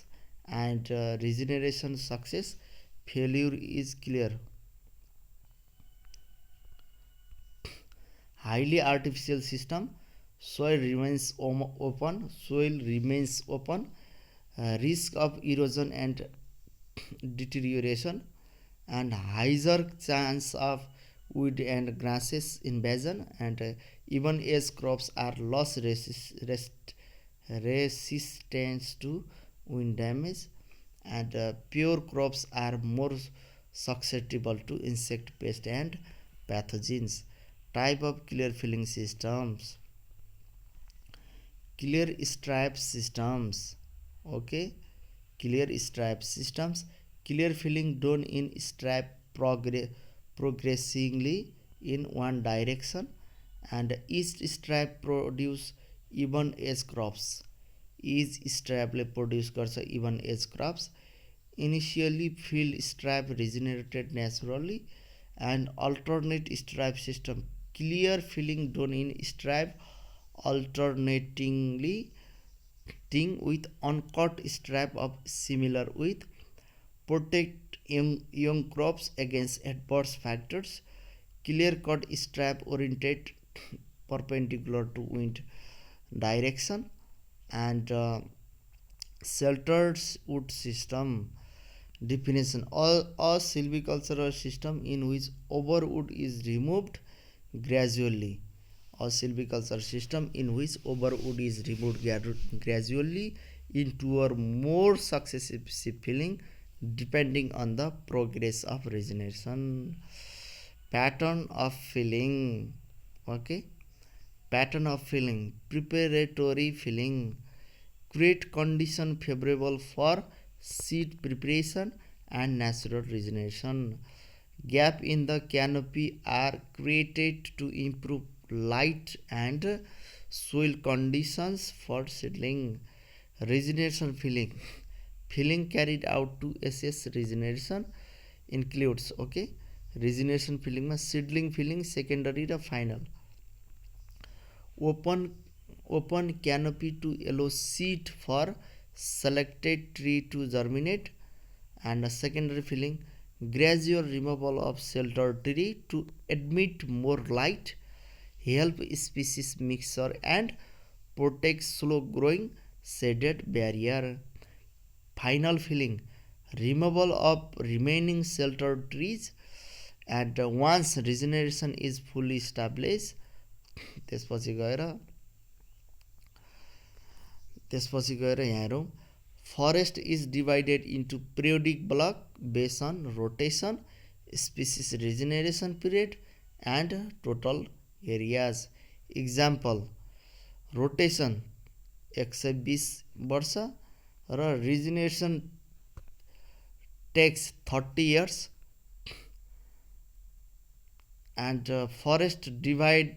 and regeneration success failure is clear. Highly artificial system, soil remains open, risk of erosion and deterioration, and higher chance of weed and grasses invasion, and even as crops are less resistant to wind damage, and pure crops are more susceptible to insect pest and pathogens. Type of clear filling systems: clear stripe systems. Okay, clear stripe systems, clear filling done in stripe progressively in one direction, and each stripe produce even edge crops. Each stripe produce गर्छ even edge crops. Initially filled stripe regenerated naturally, and alternate stripe system, clear filling done in stripe alternatingly with uncut stripe of similar width, protect young crops against adverse factors. Clear cut stripe oriented perpendicular to wind direction, and sheltered wood system. Definition: a silvicultural system in which overwood is removed gradually. A silviculture system in which overwood is removed gradually in two or more successive filling depending on the progress of regeneration. Pattern of filling. Okay, pattern of filling: preparatory filling, create condition favorable for seed preparation and natural regeneration. Gap in the canopy are created to improve light and soil conditions for seedling. Regeneration filling, filling carried out to assess regeneration includes, okay, regeneration filling ma seedling filling secondary र final. Open canopy to allow seed for selected tree to germinate, and secondary filling, gradual removal of sheltered tree to admit more light, help species mixture and protect slow growing shaded barrier. Final filling, removal of remaining sheltered trees, and once regeneration is fully established, त्यसपछि गएर यहाँ हेरौँ, forest is divided into periodic block based on rotation, species regeneration period and total areas. Example, rotation 120 वर्ष र regeneration takes 30 years, and forest divided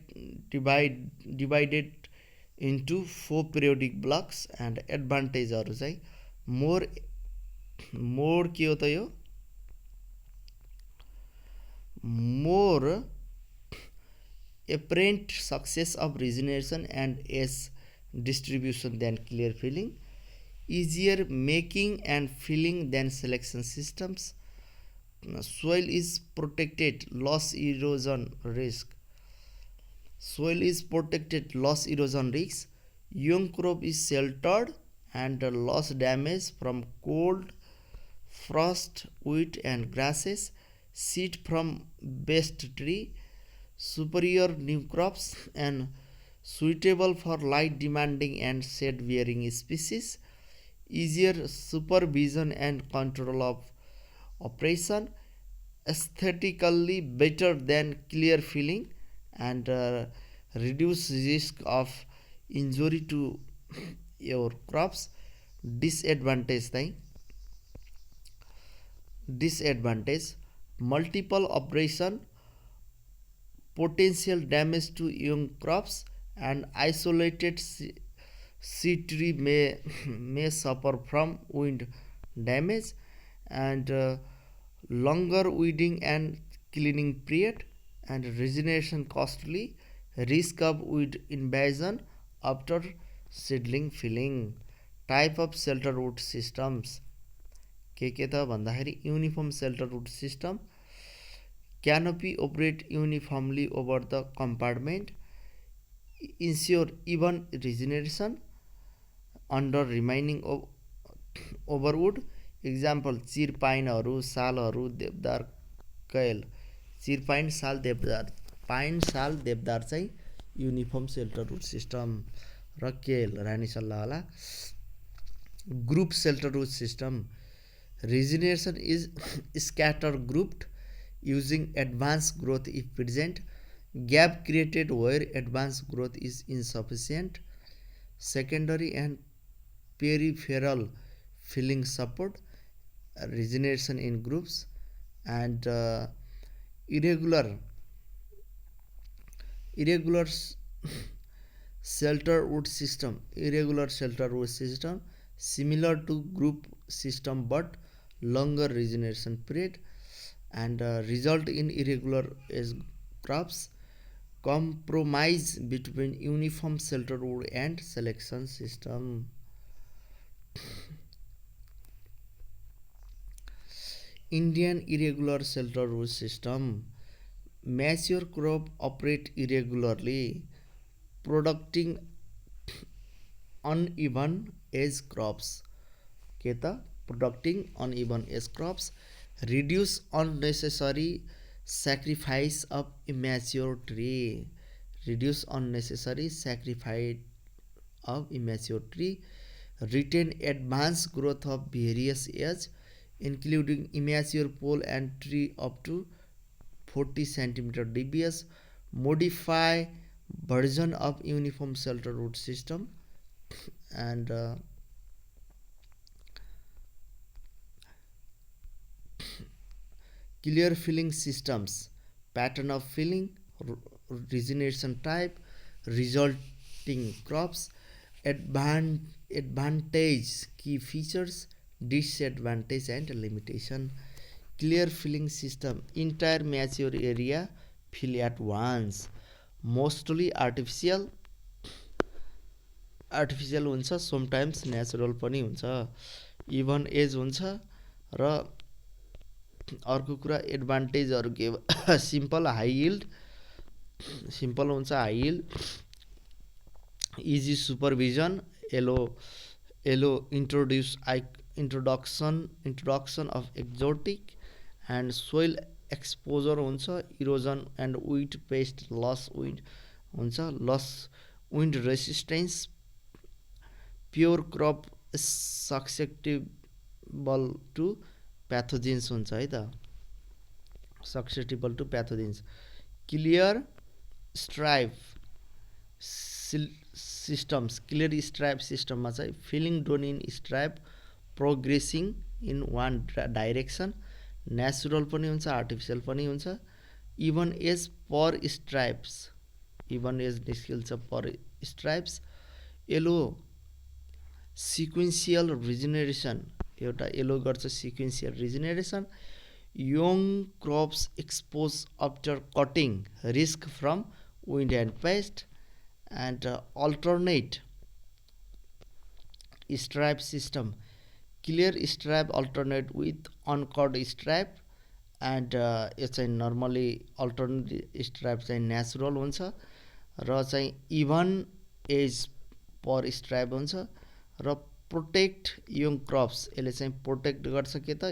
into 4 periodic blocks and advantageहरू चाहिँ more के हो त यो more apparent success of regeneration and age distribution than clear filling, easier making and filling than selection systems, soil is protected loss erosion risk, young crop is sheltered and loss damage from cold, frost, wheat and grasses, seed from best tree, superior new crops and suitable for light demanding and shade bearing species, easier supervision and control of operation, aesthetically better than clear filling, and reduce risk of injury to your crops. Disadvantage multiple operation, potential damage to young crops, and isolated seed tree may suffer from wind damage, and longer weeding and cleaning period, and regeneration costly, risk of weed invasion after seedling filling. Type of shelter root systems के त भन्दाखेरि uniform shelter root system, canopy operate uniformly over the compartment, ensure even regeneration under remaining overwood. Example, चिर पाइनहरू, सालहरू, देवदार, कैल. चिर पाइन, साल, देवदार. पाइन, साल, देवदार चाहिँ युनिफर्म सेल्टर रुट सिस्टम र केल रानी सल्लाहवाला. Group shelter root system, regeneration is scatter grouped using advanced growth if present, gap created where advanced growth is insufficient, secondary and peripheral filling support regeneration in groups, and irregular shelter root system, similar to group system but longer regeneration period, and result in irregular age crops, compromise between uniform shelter root and selection system. Indian irregular shelter root system, mature crop operate irregularly, producing uneven age crops. के त producing uneven age crops, reduce unnecessary sacrifice of immature tree, retain advanced growth of various age including immature pole and tree up to 40 cm dbs, modify version of uniform shelter root system, and clear filling systems, pattern of filling, regeneration type, resulting crops, advantage, key features, disadvantage and limitation. Clear filling system, entire mature area fill at once, mostly artificial हुन्छ, sometimes natural पनि हुन्छ, even age हुन्छ. र अर्को कुरा एडभान्टेजहरू के simple हुन्छ, high yield, easy supervision, allow introduction of exotic and soil exposure हुन्छ, erosion and wind pest loss wind हुन्छ, loss wind resistance, pure crop susceptible to pathogens हुन्छ है त, susceptible to pathogens. Clear stripe systems, clear stripe सिस्टममा चाहिँ felling done in stripe progressing in one direction, natural पनि हुन्छ artificial पनि हुन्छ। Even age per stripes, even age निस्किन्छ पर स्ट्राइप्स। येलो सिक्वेन्सियल रिजेनेरेसन, एउटा येलो गर्छ sequential regeneration. Young crops expose after cutting, risk from wind and pest. And alternate stripe system, clear stripe alternate with uncut stripe. And यो चाहिँ normally alternate stripe चाहिँ natural हुन्छ र चाहिँ even age पर stripe हुन्छ र protect young crops, यसले चाहिँ प्रोटेक्ट गर्छ के त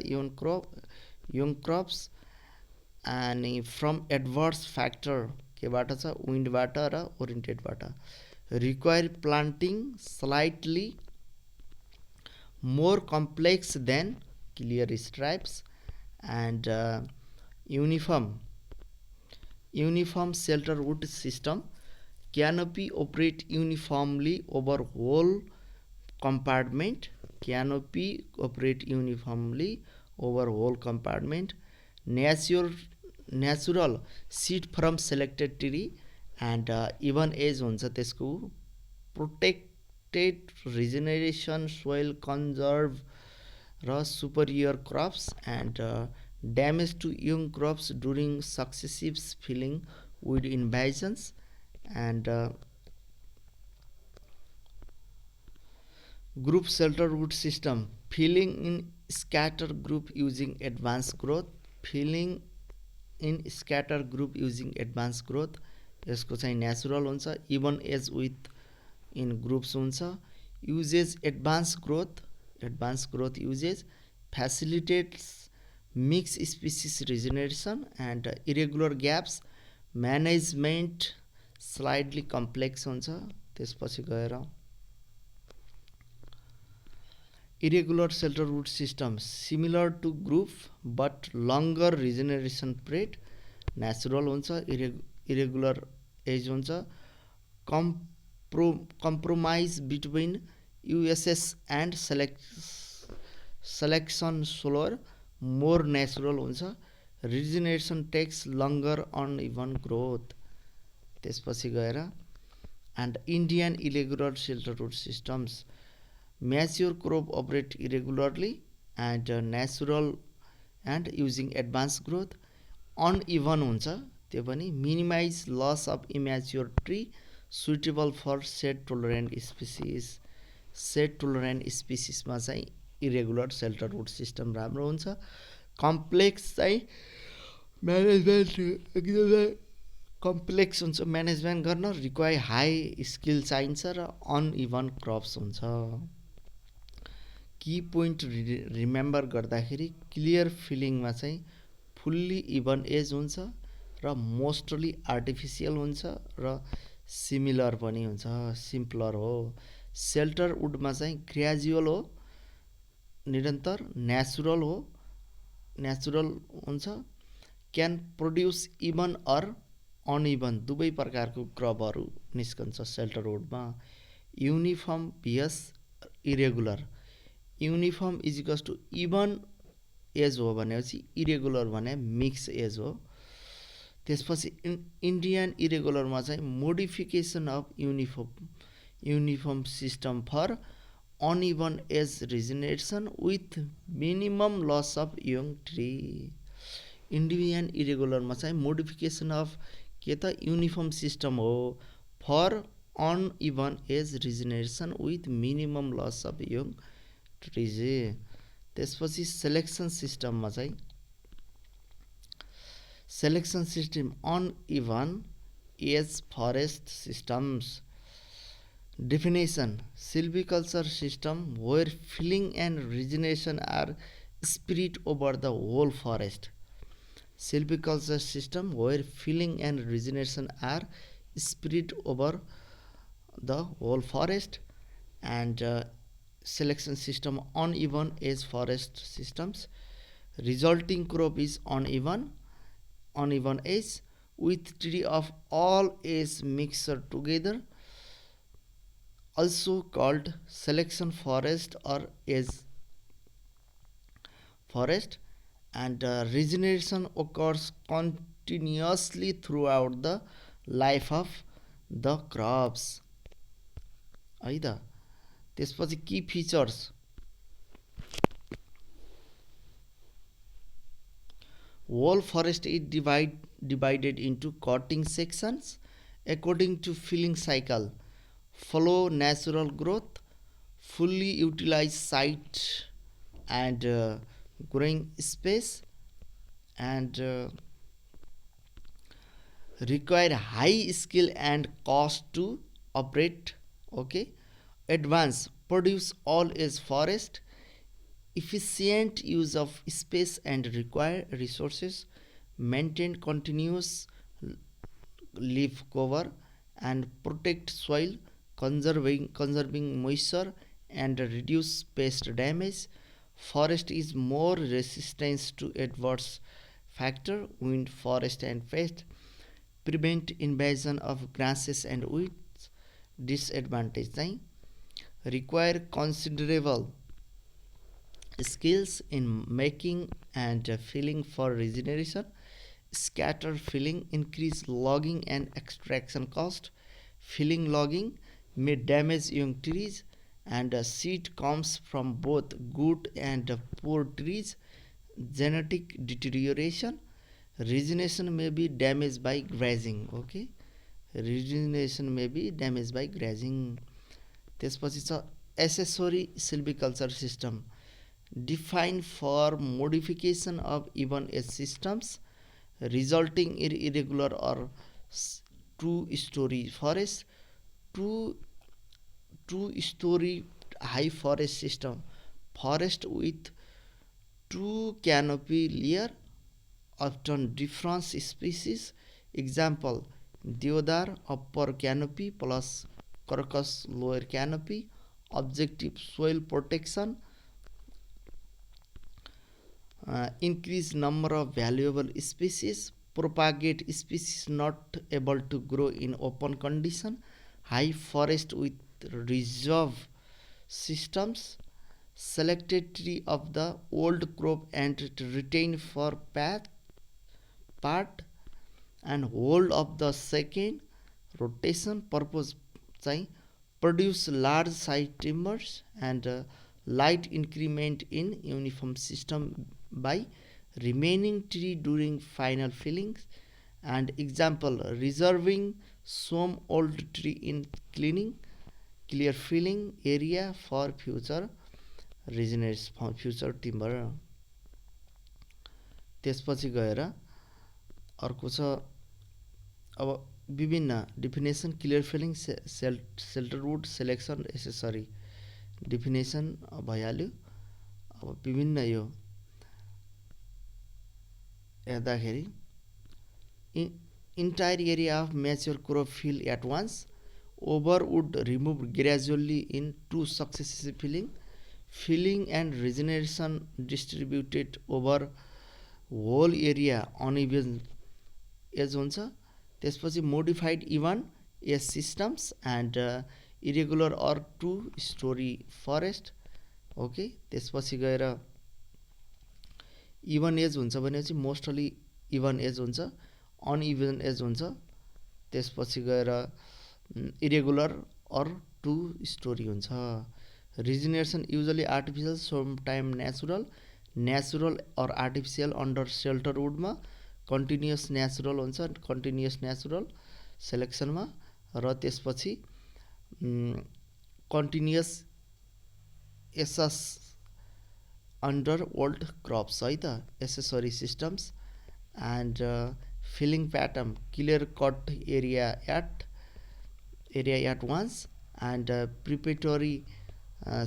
यङ क्रप्स अनि फ्रम एडभर्स फ्याक्टर केबाट छ, विन्डबाट र ओरिएन्टेडबाट। Require planting slightly more complex than clear stripes. And uniform shelter wood system, canopy operate uniformly over whole compartment, canopy operate uniformly over whole compartment। natural seed from selected tree and even age हुन्छ त्यसको। Protected रिजेनेरेसन, soil conserve र superior crops. And damage to young crops during successive filling with invasions। and group shelter root system, filling in scatter group using advanced growth, filling in scatter group using advanced growth। यसको चाहिँ natural हुन्छ, even age with in groups हुन्छ। Uses advance growth uses, facilitates mix species regeneration. And irregular gaps management slightly complex हुन्छ। त्यसपछि गएर irregular shelter root system, similar to group but longer regeneration period, natural हुन्छ। Irregular age हुन्छ। Compromise between USS and selection solar, more natural हुन्छ। Regeneration takes longer on even growth. त्यसपछि गएर and Indian irregular shelter root systems, mature crop operate irregularly and natural and using advance growth. Uneven हुन्छ त्यो पनि। Minimize loss of immature tree, suitable for shade tolerant species, shade tolerant स्पिसिसमा चाहिँ irregular shelter root system राम्रो हुन्छ। Complex चाहिँ management एकदमै complex हुन्छ म्यानेजमेन्ट गर्न, रिक्वायर हाई स्किल चाहिन्छ र अनइभन क्रप्स हुन्छ। की पोइन्ट रिमेम्बर गर्दाखेरि क्लियर फिलिङमा चाहिँ फुल्ली इभन एज हुन्छ र मोस्टली आर्टिफिसियल हुन्छ र सिमिलर पनि हुन्छ, सिम्पलर हो। सेल्टर वुडमा चाहिँ ग्रेजुअल हो, निरन्तर, नेचुरल हो, नेचुरल हुन्छ। Can produce even or uneven दुवै प्रकारको क्रपहरू निस्कन्छ सेल्टर वुडमा। Uniform VS irregular, uniform is equals to even age हो भनेपछि इरेगुलर भने मिक्स एज हो। त्यसपछि इन्डियन इरेगुलरमा चाहिँ modification of uniform system for uneven age regeneration with minimum loss of young tree. Indian इरेगुलरमा चाहिँ मोडिफिकेसन अफ के त युनिफर्म सिस्टम हो for uneven age regeneration with minimum loss of young trees. त्यसपछि सेलेक्सन सिस्टममा चाहिँ selection system uneven age forest systems. Definition, silviculture system where filling and regeneration are spread over the whole forest. silviculture system where filling and regeneration are spread over the whole forest, and selection system uneven edge forest systems, resulting crop is uneven edge with tree of all edge mixed together, also called selection forest or edge forest, and regeneration occurs continuously throughout the life of the crops है त। त्यसपछि की features, whole forest is divided into cutting sections according to filling cycle, follow natural growth, fully utilize site and growing space, and require high skill and cost to operate. Okay, advance produce all is forest, efficient use of space and require resources, maintain continuous leaf cover and protect soil, conserving moisture and reduce pest damage. Forest is more resistant to adverse factor, wind, forest and pest, prevent invasion of grasses and weeds. Disadvantage चाहिँ require considerable skills in making and filling for regeneration, scatter filling, increase logging and extraction cost, filling logging may damage young trees, and seed comes from both good and poor trees, genetic deterioration, regeneration may be damaged by grazing. Okay, regeneration may be damaged by grazing. त्यसपछि छ accessory silviculture system, defined for modification of even edge systems resulting in irregular or two-story forest, two two-story high forest system, forest with two canopy layer, often different species. Example, deodar upper canopy plus crocus lower canopy. Objective soil protection, increase number of valuable species, propagate species not able to grow in open condition, high forest with reserve systems, selected tree of the old crop and retain for part and whole of the second rotation purpose चाहिँ produce large size timbers and light increment in uniform system by remaining tree during final fillings. And example, reserving some old tree in clear filling area for future regenerates for future timber. त्यसपछि गएर अर्को छ अब विभिन्न definition clear felling shelterwood selection accessory definition भइहाल्यो। अब विभिन्न यो हेर्दाखेरि entire area of mature crop fill at once, over would remove gradually in two successive filling and regeneration distributed over whole area uneven edge हुन्छ। त्यसपछि modified even edge systems and irregular or two story forest। Okay, त्यसपछि गएर even age हुन्छ भनेपछि mostly even age हुन्छ, uneven age हुन्छ। त्यसपछि गएर इरेगुलर अर टु स्टोरी हुन्छ। Regeneration usually artificial some time natural or artificial under shelter वुडमा, कन्टिन्युस नेचुरल हुन्छ कन्टिन्युस नेचुरल सेलेक्सनमा, र त्यसपछि continuous SS under old crops है त, accessory systems and felling pattern clear cut area at once and preparatory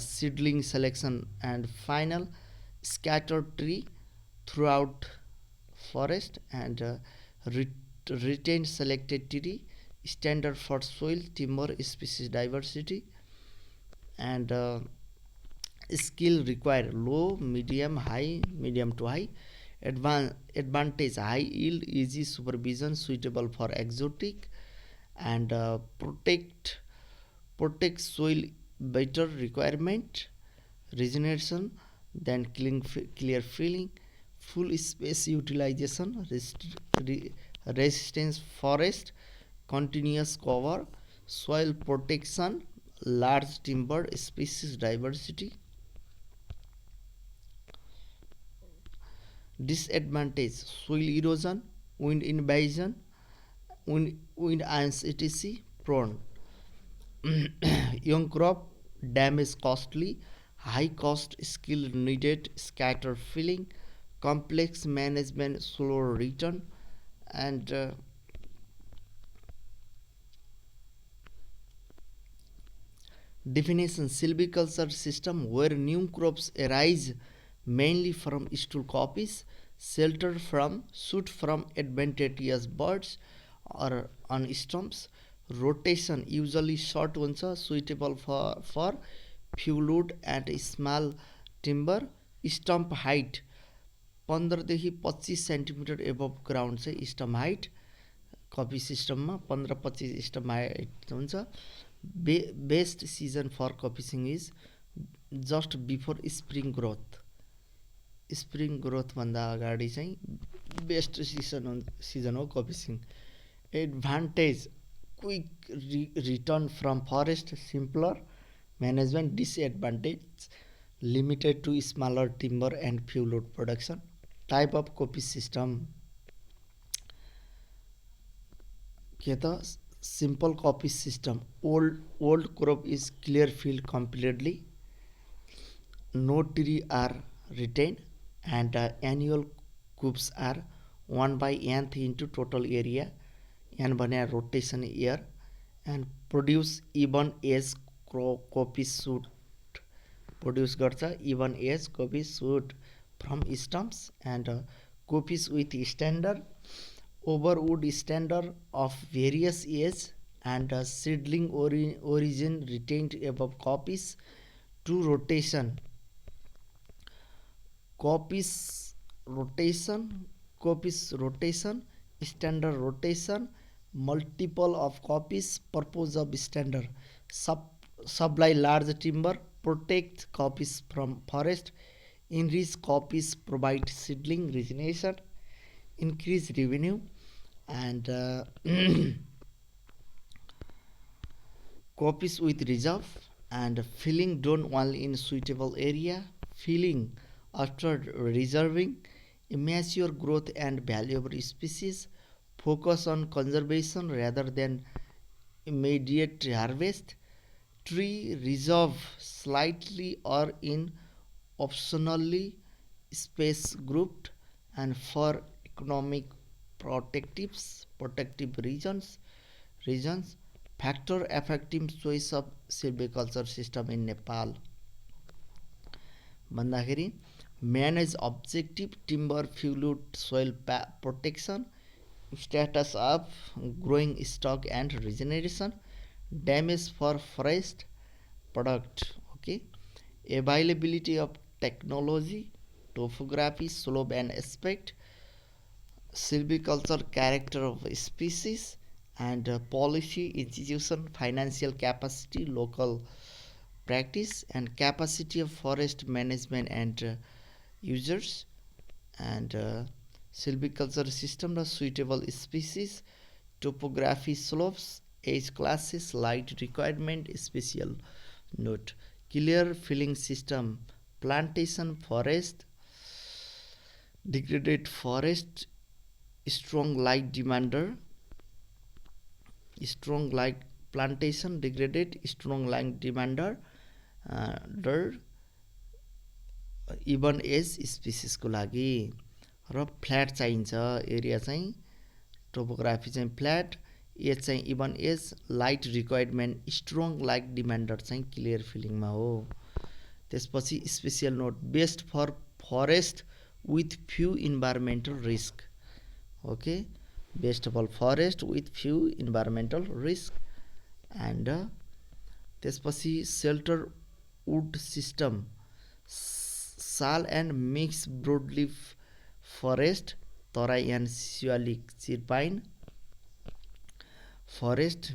seedling selection and final scatter tree throughout forest, and retain selected tree, standard for soil timber species diversity, and skill require low, medium, high, medium to high. Advantage high yield, easy supervision, suitable for exotic, and protect soil better requirement, regeneration, then clear filling, full space utilization, resistance forest, continuous cover, soil protection, large timber species diversity. Disadvantage soil erosion, wind invasion, wind ions etc. prone. Young crop damage costly, high cost skill needed, scatter filling, complex management, slow return, and definition silviculture system where new crops arise mainly from stool copies, shelter from shoot from advantageous birds or on stumps. Rotation usually short हुन्छ suitable for fuelwood and small timber. Stump height 15 देखि 25 centimetre above ground चाहिँ stump height coppice सिस्टममा 15-25 stump height हुन्छ. Best season for coppicing is just before spring ग्रोथभन्दा अगाडि चाहिँ best season हो coppicing. Advantage quick return from forest, simpler management. Disadvantage limited to smaller timber and fuel production. Type of copy system के त simple copy system. Old crop is clear field completely, no tree are retained, and annual coops are 1 by nth into total area, n भने rotation year, and produce even as copy shoot produce गर्छ even as copy shoot from stumps, and copies with standard overwood standard of various age, and seedling origin retained above copies. To rotation copies rotation, standard rotation, multiple of copies. Purpose of standard supply large timber, protect copies from forest, enrich copies, provide seedling regeneration, increase revenue, and copies with reserve, and filling done only in suitable area, filling after reserving, immature growth and valuable species, focus on conservation rather than immediate harvest, tree reserve slightly or in optionally space grouped, and for economic protective regions. Factor affecting choice of silviculture system in Nepal भन्दाखेरि manage objective timber fuelwood soil protection, status of growing stock and regeneration, damage for forest product, okay, availability of technology, topography, slope and aspect, silviculture character of species, and policy, institution, financial capacity, local practice, and capacity of forest management and users, and silviculture system र suitable species, topography, slopes, age classes, light requirement, special note, clear filling system, plantation forest, degraded forest, strong light demander, strong light plantation, degraded strong light demander, even age स्पिसिसको लागि, र flat चाहिन्छ area चाहिँ, topography चाहिँ flat, age चाहिँ even age, light requirement strong light demander चाहिँ clear फिलिङमा हो. त्यसपछि special note best for forest with few environmental risk, okay vegetable forest with few environmental risk and त्यसपछि shelter would system sal and mix broadleaf forest Terai and Shiwalik chir pine forest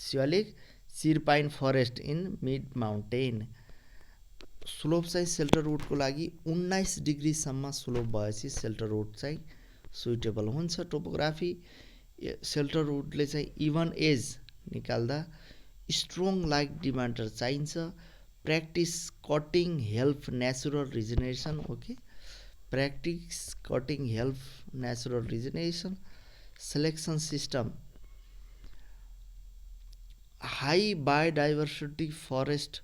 Shiwalik chir pine forest in mid mountain slope चाहिँ shelter वुडको लागि 19 डिग्रीसम्म slope भएपछि shelter wood चाहिँ suitable हुन्छ topography shelter वुडले चाहिँ even age निकाल्दा स्ट्रङ लाइक डिमान्डर चाहिन्छ practice cutting help natural regeneration okay practice cutting help natural regeneration selection system high biodiversity forest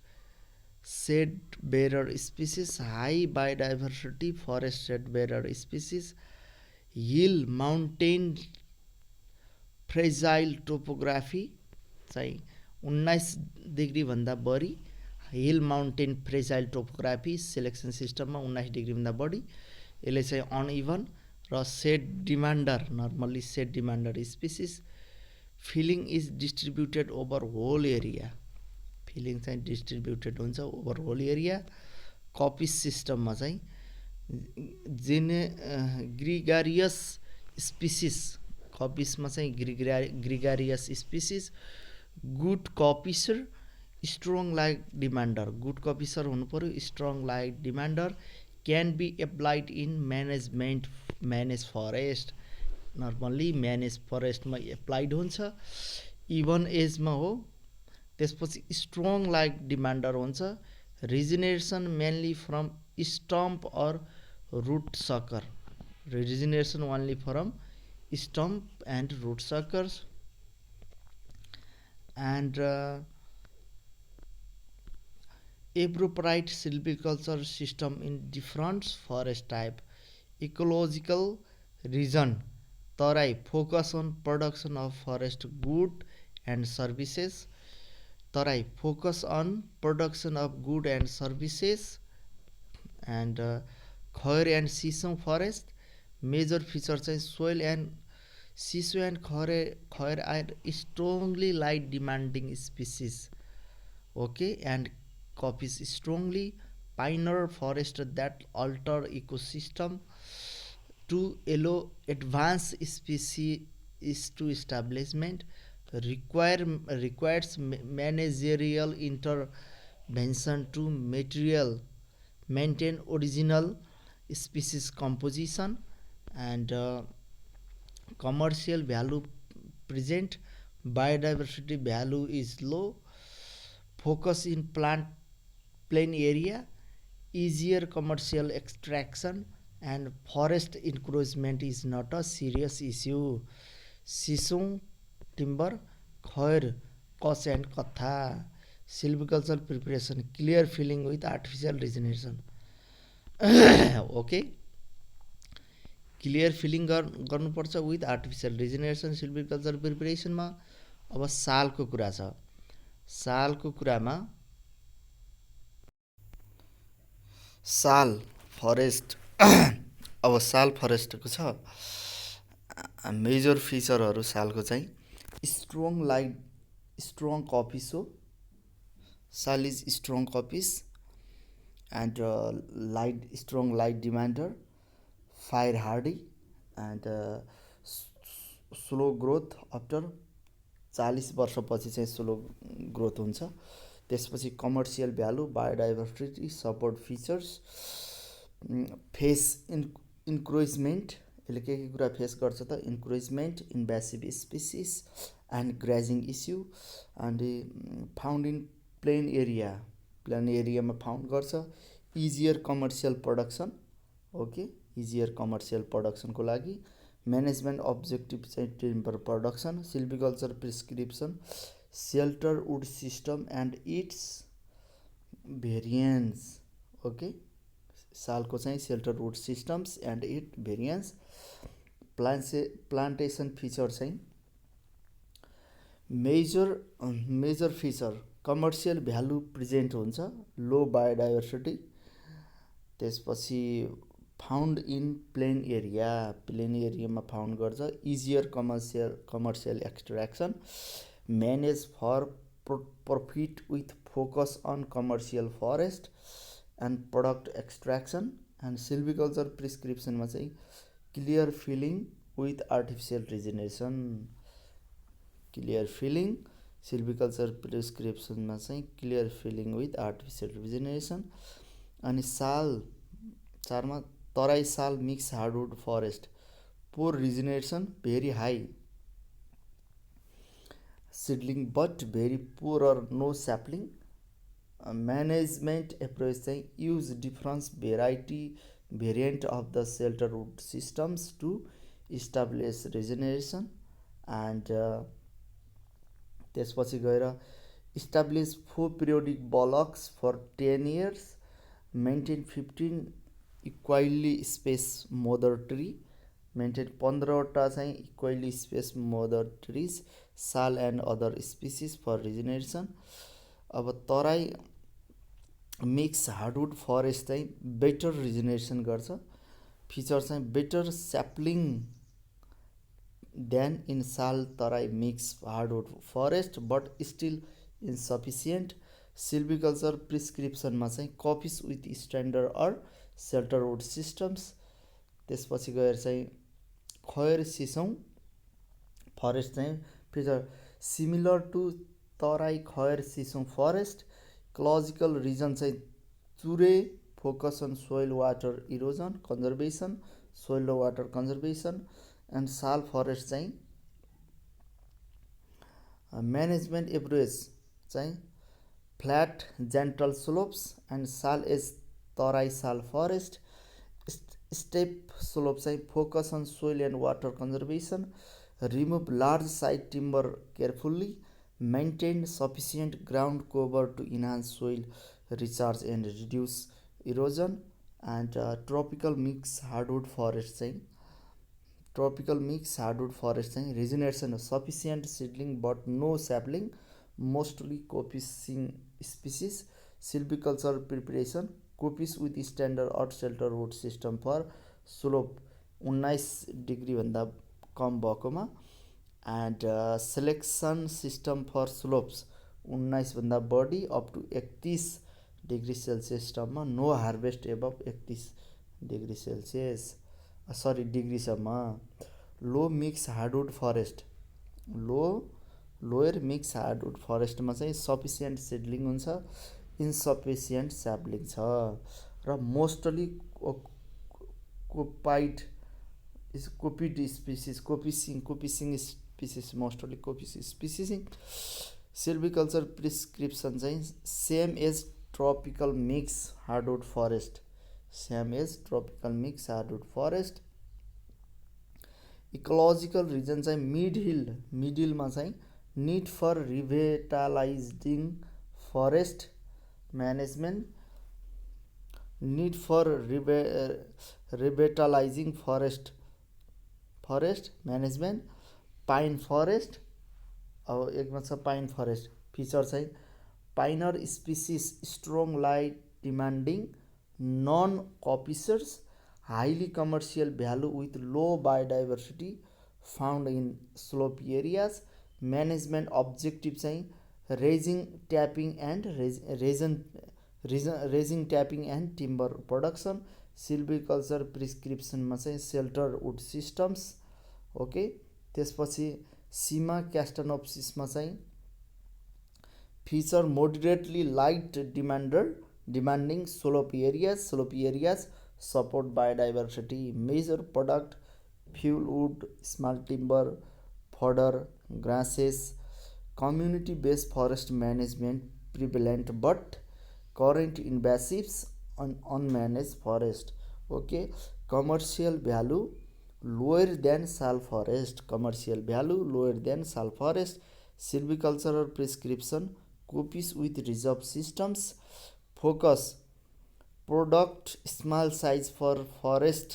shade bearer species high biodiversity forest shade bearer species hill mountain fragile topography चाहिँ 19 degree भन्दा बढी hill mountain fragile topography selection सिस्टममा 19 degree भन्दा बढी यसले चाहिँ uneven र shade demander normally shade demander species felling is distributed over whole area felling चाहिँ डिस्ट्रिब्युटेड हुन्छ ओभर होल एरिया कपिस सिस्टममा चाहिँ ग्रिगारियस स्पिसिस कपिसमा चाहिँ gregarious species good coppicer strong light demander good coppicer हुनु पर्यो strong light demander can be applied in manage forest normally manage फरेस्टमा applied हुन्छ इभन एजमा हो त्यसपछि स्ट्रङ लाइक डिमान्डर हुन्छ regeneration mainly from stump or root sucker regeneration only from stump and root suckers and appropriate silviculture system in different forest type ecological region Terai focus on production of forest good and services Terai focus on production of good and services and खैर and seesaw forest major feature चाहिँ soil and seesaw and खैर are strongly light demanding species okay and copies strongly pioneer forest that alter ecosystem to allow advanced species to establishment requires managerial intervention to maintain original species composition and commercial value present biodiversity value is low focus in plain area easier commercial extraction and forest encroachment is not a serious issue sisung timber खैर कस and कथा silviculture preparation clear felling with artificial regeneration okay clear felling गर्नुपर्छ with artificial regeneration silviculture प्रिपरेसनमा अब सालको कुरा छ सालको कुरामा साल फरेस्ट अब साल फरेस्टको छ मेजर फिचरहरू सालको चाहिँ strong copies so sal is strong copies and strong light demander fire hardy and slow growth after 40 वर्षपछि चाहिँ स्लो ग्रोथ हुन्छ त्यसपछि commercial value biodiversity support features face encroachment यसले के कुरा फेस गर्छ त encroachment invasive species and grazing issue and found in plain एरियामा फाउन्ड गर्छ easier commercial production okay easier commercial प्रोडक्सनको लागि म्यानेजमेन्ट अब्जेक्टिभ चाहिँ timber production silviculture prescription shelter would system and its variants okay सालको चाहिँ shelter would systems and it variants plantation feature चाहिँ major feature commercial value present हुन्छ लो biodiversity त्यसपछि found in plain एरियामा found गर्छ easier commercial extraction manage for profit with focus on commercial forest and product extraction and silviculture प्रिस्क्रिप्सनमा चाहिँ clear felling with artificial regeneration silviculture प्रिस्क्रिप्सनमा चाहिँ clear felling with artificial regeneration अनि साल 4मा Terai sal mix hardwood forest poor regeneration very high seedling but very poor or no sapling management approach चाहिँ use difference variant of the shelterwood systems to establish रिजेनेरेसन and त्यसपछि गएर establish 4 periodic blocks for 10 years maintain 15 equally space mother tree maintain 15वटा चाहिँ equally space mother trees sal and other species for regeneration. अब Terai mix hardwood forest चाहिँ better regeneration गर्छ feature चाहिँ better sapling than in sal Terai mix hardwood forest but still insufficient silviculture प्रिस्क्रिप्सनमा चाहिँ coppice with standard or shelterwood systems. त्यसपछि गएर चाहिँ khair sissoo forest चाहिँ feature similar to Terai khair sissoo forest ecological region चाहिँ Chure focus on soil water erosion conservation soil र water conservation and sal forest चाहिँ management approach चाहिँ flat gentle slopes and sal as Terai sal forest steep slope चाहिँ focus on soil and water conservation remove large size timber carefully maintain sufficient ground cover to enhance soil recharge and reduce erosion and tropical mix hardwood forest चाहिँ regeneration sufficient सिडलिङ but no sapling mostly coppicing species silviculture preparation coppice with standard or shelterwood system for slope 19 डिग्रीभन्दा कम भएकोमा and selection system for slopes 19भन्दा बढी up to 31 degree सेल्सियससम्म no harvest above 31 degree Celsius डिग्रीसम्म low mix hardwood forest lower mix hardwood फरेस्टमा चाहिँ sufficient seedling हुन्छ इन्सफिसियन्ट स्याप्लिङ छ र mostly coppicing species mostly coppice स्पिसिसिङ सिल्भिकल्चर प्रिस्क्रिप्सन चाहिँ same as tropical mix hardwood forest ecological region चाहिँ मिडहिलमा चाहिँ need for revitalizing forest management need for revitalizing forest management pine forest अब एकमा छ पाइन फरेस्ट फिचर चाहिँ pioneer species strong light demanding non coppicers highly commercial value with low biodiversity found in slope areas management objective चाहिँ resin tapping and timber production silviculture प्रिस्क्रिप्सनमा चाहिँ shelter would systems okay. त्यसपछि Schima क्यास्टानोप्सिसमा चाहिँ feature moderately light demanding slope areas support biodiversity major product fuel wood small timber fodder grasses community based forest management prevalent but current invasives unmanaged forest okay. Commercial value lower than sal forest silvicultural prescription coppice with reserve systems focus product small size forest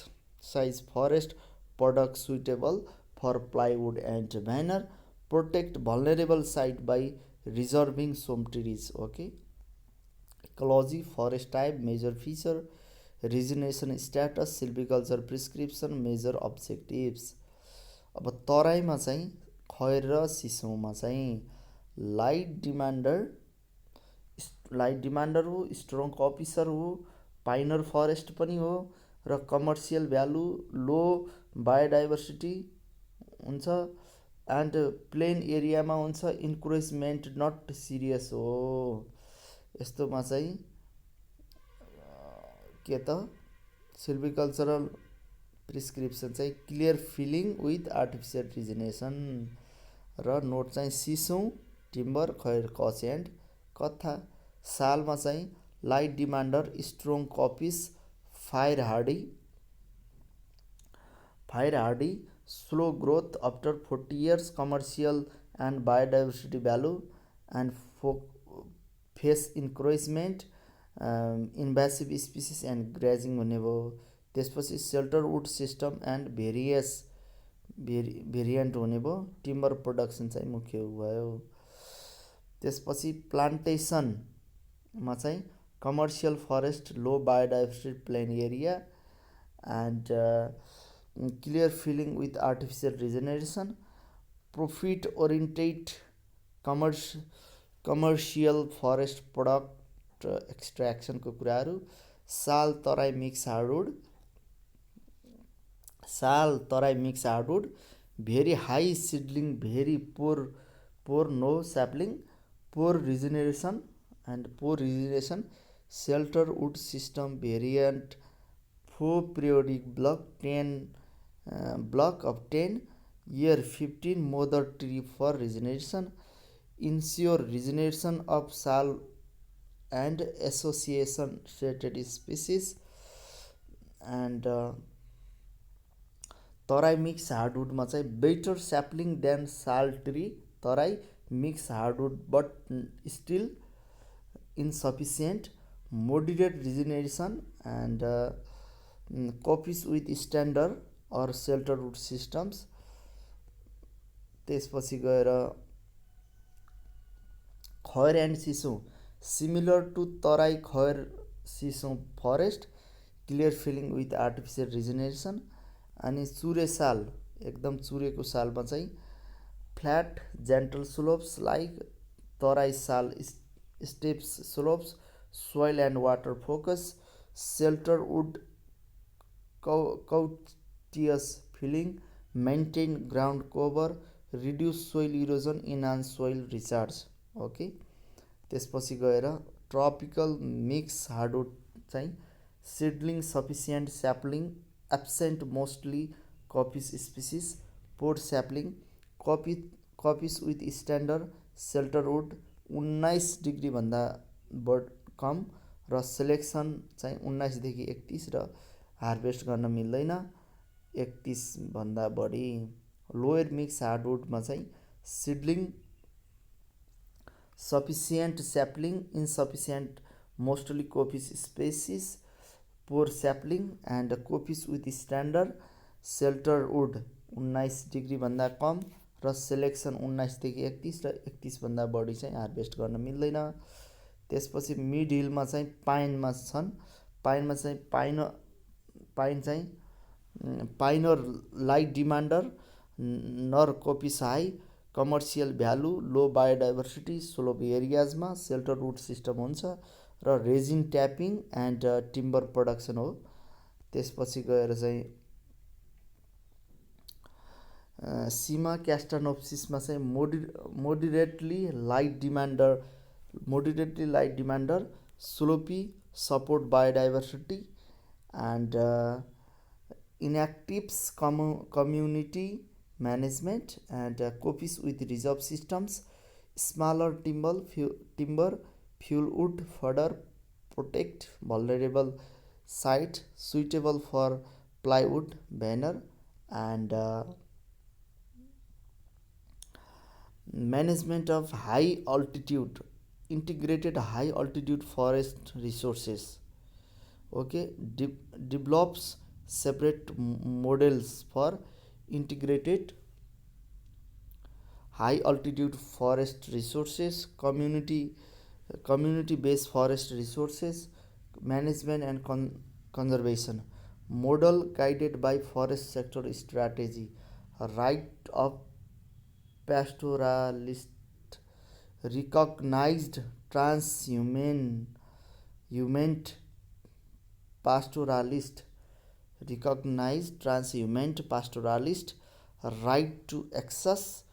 product suitable for plywood and banner protect vulnerable site by reserving some trees okay। Ecology forest type major feature regeneration status, silviculture prescription, major objectives. अब तराईमा चाहिँ खैर र सिसौमा चाहिँ light डिमान्डर हो, strong officer हो, पाइनर forest पनि हो र कमर्सियल भ्यालु, लो बायोडाइभर्सिटी हुन्छ एन्ड प्लेन एरियामा हुन्छ, इन्क्रोचमेन्ट नट सिरियस हो। यस्तोमा चाहिँ के त सिल्भिकल्चरल प्रिस्क्रिप्सन चाहिँ क्लियर फिलिङ विथ आर्टिफिसियल रिजिनेसन र नोट चाहिँ सिसौँ टिम्बर खैर कच एन्ड कथा। सालमा चाहिँ light demander, strong coppice, fire hardy, slow growth after 40 years, commercial and biodiversity value and face encroachment, invasive species and grazing हुने भयो। त्यसपछि shelter would system and variant हुने भयो। टिम्बर प्रोडक्सन चाहिँ मुख्य भयो। त्यसपछि प्लान्टेसनमा चाहिँ commercial forest, low biodiversity plain area and clear felling with artificial regeneration, profit oriented commercial forest product एक्सट्र्याक्सनको कुराहरू। Sal Terai mix hardwood, very high seedling, very poor no sapling, poor regeneration, shelter would system variant, 4 periodic block of 10 year 15 mother tree for regeneration, ensure regeneration of sal and association stated species and Terai mix हार्डवुडमा चाहिँ better sapling than sal tree, Terai mix hardwood but still insufficient, moderate regeneration and coppice with standard or shelter would systems. त्यसपछि गएर khair and sissoo, similar to Terai khair sissoo forest, clear felling with artificial regeneration. अनि चुरे साल, एकदम चुरेको सालमा चाहिँ flat gentle slopes like Terai sal, steps slopes, soil and water focus, shelterwood cautious felling, maintain ground cover, reduce soil erosion, enhance soil recharge. Okay. त्यसपछि गएर tropical mix hardwood चाहिँ seedling sufficient, sapling absent mostly coppice species, poor sapling, coppice with standard, shelterwood 19 डिग्रीभन्दा कम र selection चाहिँ 19 देखि 31 र harvest गर्न मिल्दैन 31 भन्दा बढी। लोयर मिक्स हार्डवुडमा चाहिँ seedling sufficient, sapling insufficient, mostly coppice species, poor sapling and coppice with standard, shelterwood 19 डिग्रीभन्दा कम र सेलेक्सन 19 देखि 31 र 31 भन्दा बढी चाहिँ हार्भेस्ट गर्न मिल्दैन। त्यसपछि मिड हिलमा चाहिँ पाइनमा छन्। पाइनमा चाहिँ pioneer light demander, non coppice high, commercial value, low biodiversity, slope एरियाजमा सेल्टर वुड सिस्टम हुन्छ र resin tapping and timber production हो। त्यसपछि गएर चाहिँ सीमा क्यास्टानोप्सिसमा चाहिँ moderately light demander, slopy, support biodiversity and inactives community management and coppice with reserve systems, smaller timber, fuel wood fodder, protect vulnerable site, suitable for plywood banner and management of high altitude, integrated high altitude forest resources. Okay, develops separate models for integrated high altitude forest resources, community based forest resources management and conservation model guided by forest sector strategy, right of pastoralist, recognized human pastoralist, pastoralist, right to access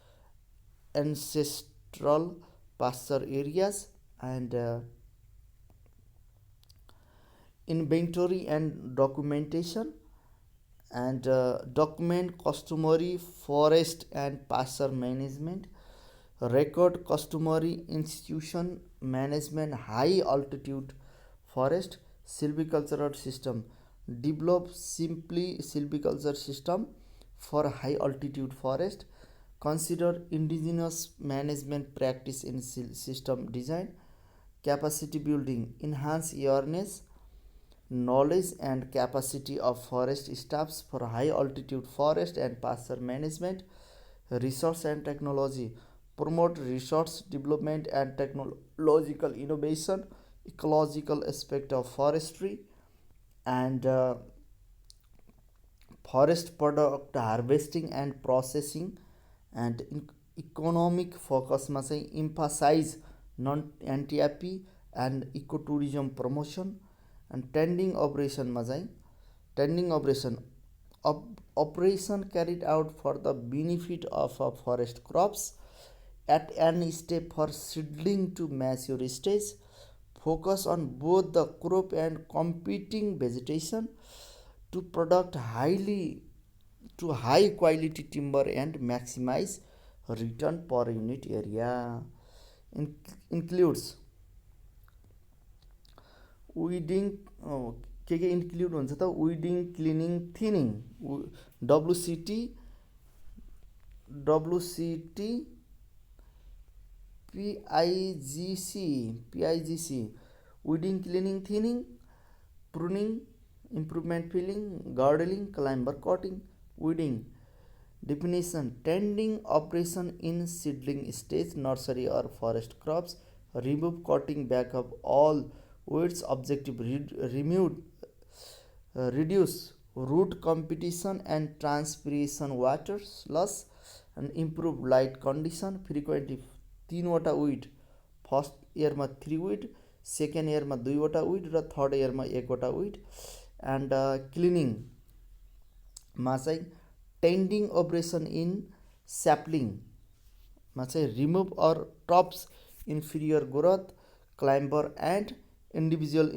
ancestral pasture areas, and inventory and documentation, and document customary forest and pasture management, record customary institution management high altitude forest, silvicultural system, develop simply silviculture system for high altitude forest, consider indigenous management practice in system design, capacity building, enhance awareness, knowledge and capacity of forest staffs for high altitude forest and pasture management, research and technology, promote research development and technological innovation, ecological aspect of forestry, and forest product harvesting and processing, and economic focusमा चाहिँ emphasize non NTIP and ecotourism promotion, and tending operationमा चाहिँ tending operation carried out for the benefit of forest crops at any step for seedling to mature stage, focus on both the crop and competing vegetation to product high quality timber and maximize return per unit area. Includes weeding, के include हुन्छ त, weeding, cleaning, thinning, WCT, PIGC, weeding, cleaning, thinning, pruning, improvement filling, gardening, climber cutting. Weeding definition: tending operation in seedling stage, nursery or forest crops. Remove cutting back of all weeds. Objective: reduce root competition and transpiration water loss, and improve light condition. Frequently 3 वटा weed, first इयरमा 3 weed, second इयरमा 2 वटा weed र third इयरमा 1 वटा weed. and cleaning मा चाहिँ टेन्डिङ operation in sapling मा चाहिँ remove or tops inferior growth, climber and individual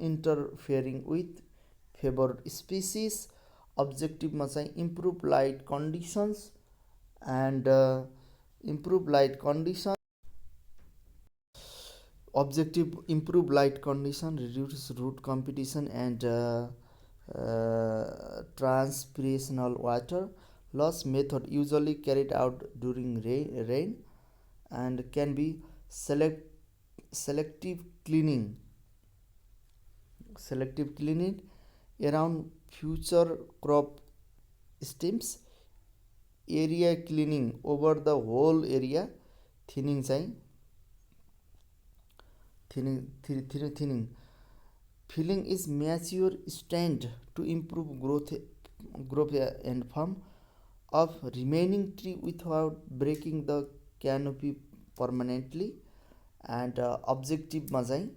interfering with favoured species. अब्जेक्टिभमा चाहिँ improve light conditions and objective: improve light condition, reduce root competition and transpirational water loss. Method usually carried out during rain and can be selective cleaning around future crop stems. area cleaning over the whole area. Thinning चाहिँ thinning filling is mature stand to improve growth and form of remaining tree without breaking the canopy permanently. and objective मा चाहिँ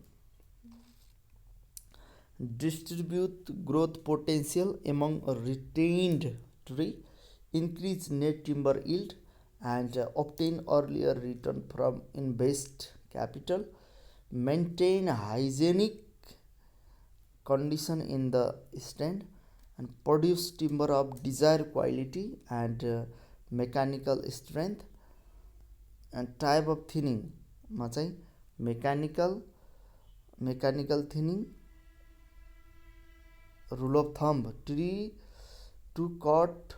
distribute growth potential among retained tree, increase net timber yield and obtain earlier return from invest capital, maintain hygienic condition in the stand and produce timber of desired quality and mechanical strength. and type of thinning मा चाहिँ mechanical thinning. rule of thumb: tree to cut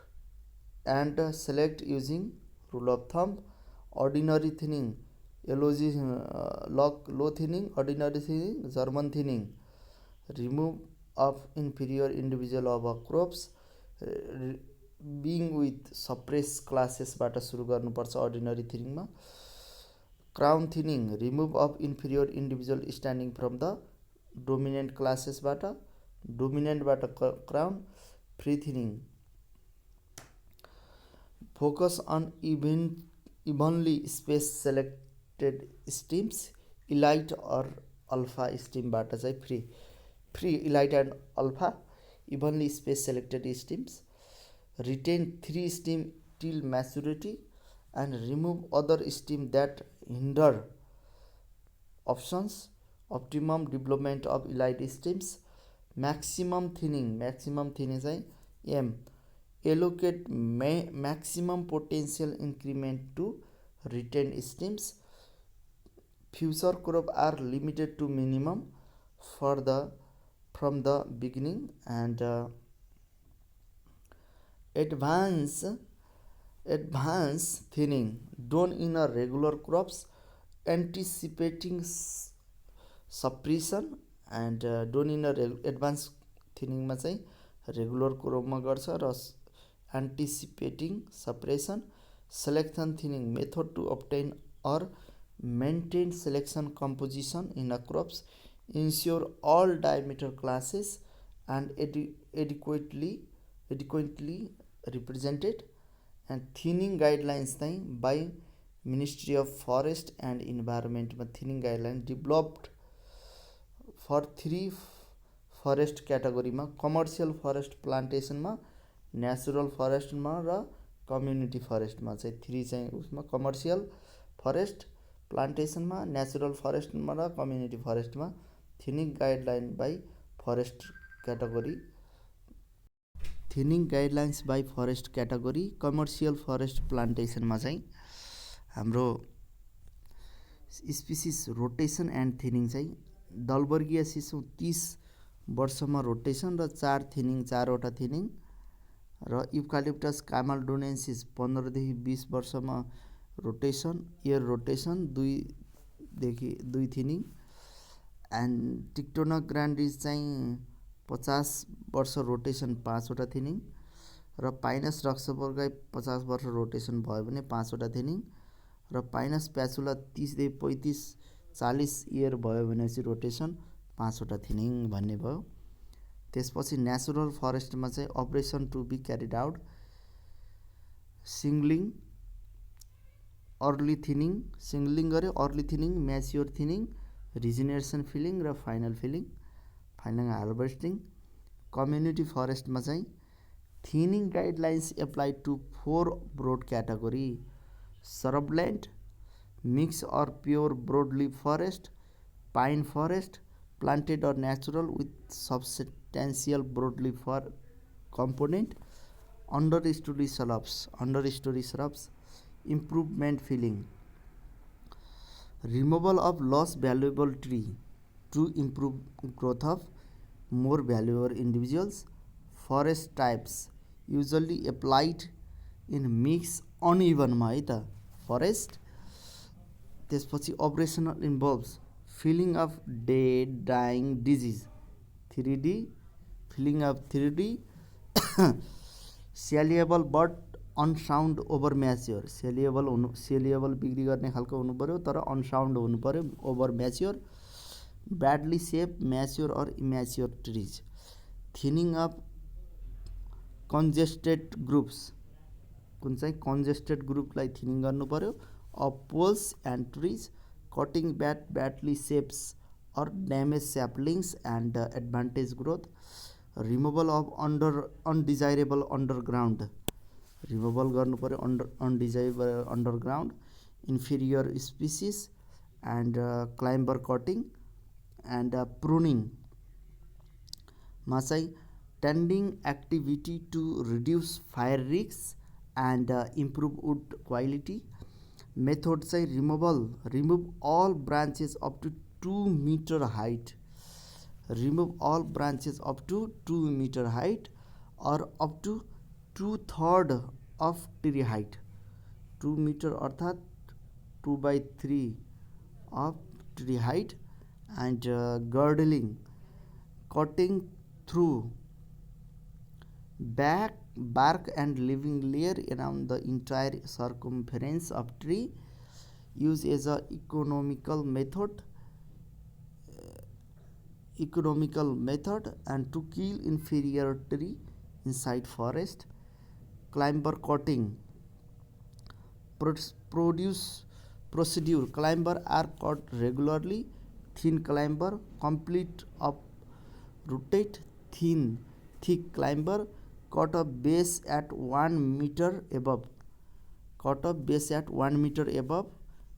and select using rule of thumb. ordinary thinning: low thinning, ordinary thinning, German thinning. remove of inferior individual of crops, being with suppress classes बाट सुरु गर्नुपर्छ ordinary thinning मा. crown thinning: remove of inferior individual standing from the dominant classes बाट. डोमिनेन्टबाट crown, free thinning, focus on evenly space selected stems, elite or alpha स्टिमबाट चाहिँ free elite and alpha evenly space selected stems, retain 3 steam till maturity and remove other steam that hinder options, optimum development of elite steams, maximum thinning चाहिँ m, allocate maximum potential increment to retained steams, future crop are limited to minimum from the beginning, and advance thinning done in a regular crops, anticipating suppression, and done in a advance thinning मा चाहिँ regular क्रपमा गर्छ र anticipating suppression, selection thinning method to obtain or maintain selection composition in a crops, ensure all diameter classes and adequately represented, and thinning guidelines चाहिँ by Ministry of Forest and Environment मा thinning guideline developed for 3 forest category मा, commercial forest plantation मा, natural forest मा र community forest मा चाहिँ 3 चाहिँ उसमा commercial forest plantation मा, natural forest मा र community forest मा thinning guideline by forest category, thinning guidelines by forest category, commercial forest प्लान्टेसनमा चाहिँ हाम्रो स्पिसिस रोटेसन एन्ड थिनिङ चाहिँ दलवर्गीय सिसो 30 वर्षमा रोटेसन र 4 थिनिङ 4वटा थिनिङ, र युकालिप्टस कामाल्डोनेन्सिस 15 देखि 20 वर्षमा रोटेसन, एयर rotation 2 thinning, and Tectona grandis चाहिँ 50 वर्ष रोटेसन 5वटा थिनिङ, र पाइनस रक्सबर्गाई 50 वर्ष रोटेसन भयो भने 5वटा थिनिङ, र पाइनस प्याचुला 30 देखि 35 40 इयर भयो भनेपछि रोटेसन 5वटा थिनिङ भन्ने भयो। त्यसपछि नेचुरल फरेस्टमा चाहिँ operation to be carried out, singling, early thinning, singling गऱ्यो, early thinning, mature thinning, regeneration felling र final felling, final harvesting. Community फरेस्टमा चाहिँ thinning guidelines apply to 4 broad category, सरबल्यान्ड, mix or pure broadleaf forest, pine forest, planted or natural with substantial broadleaf component, understory shrubs, improvement filling, removal of lost valuable tree to improve growth of more valuable individuals, forest types usually applied in mix unevenमा है त forest. त्यसपछि operational involves felling of dead dying disease 3D, felling of 3D, saleable but unsound over mature, saleable बिक्री गर्ने खालको हुनु पऱ्यो तर अनसाउन्ड हुनु पऱ्यो, over mature, badly shape mature or immature trees, thinning of congested groups, कुन चाहिँ कन्जेस्टेड ग्रुपलाई थिनिङ गर्नु पऱ्यो, of poles and trees, cutting badly shapes or damaged saplings and advantage growth, removal of undesirable underground, removal गर्नु पर्यो undesirable underground, inferior species and climber cutting and pruning मा चाहिँ tending activity to reduce fire risks and improve wood quality, method चाहिँ remove all branches up to 2 meter height, remove all branches up to 2 meter height or up to 2/3 of tree height, 2 meter अर्थात 2/3 of tree height, and girdling, cutting through bark and living layer around the entire circumference of tree, use as a economical method, economical method and to kill inferior tree inside forest. Climber cutting produce procedure: climber are cut regularly. Thin climber complete uprooted. Thick climber cut a base at 1 meter above.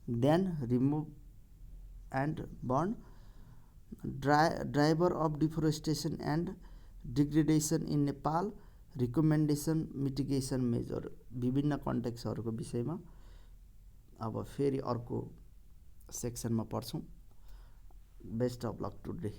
Then remove and burn. Driver of deforestation and degradation in Nepal. Recommendation mitigation major विभिन्न कन्टेक्सहरूको विषयमा अब फेरि अर्को सेक्सनमा पढ्छौँ. Best of luck today.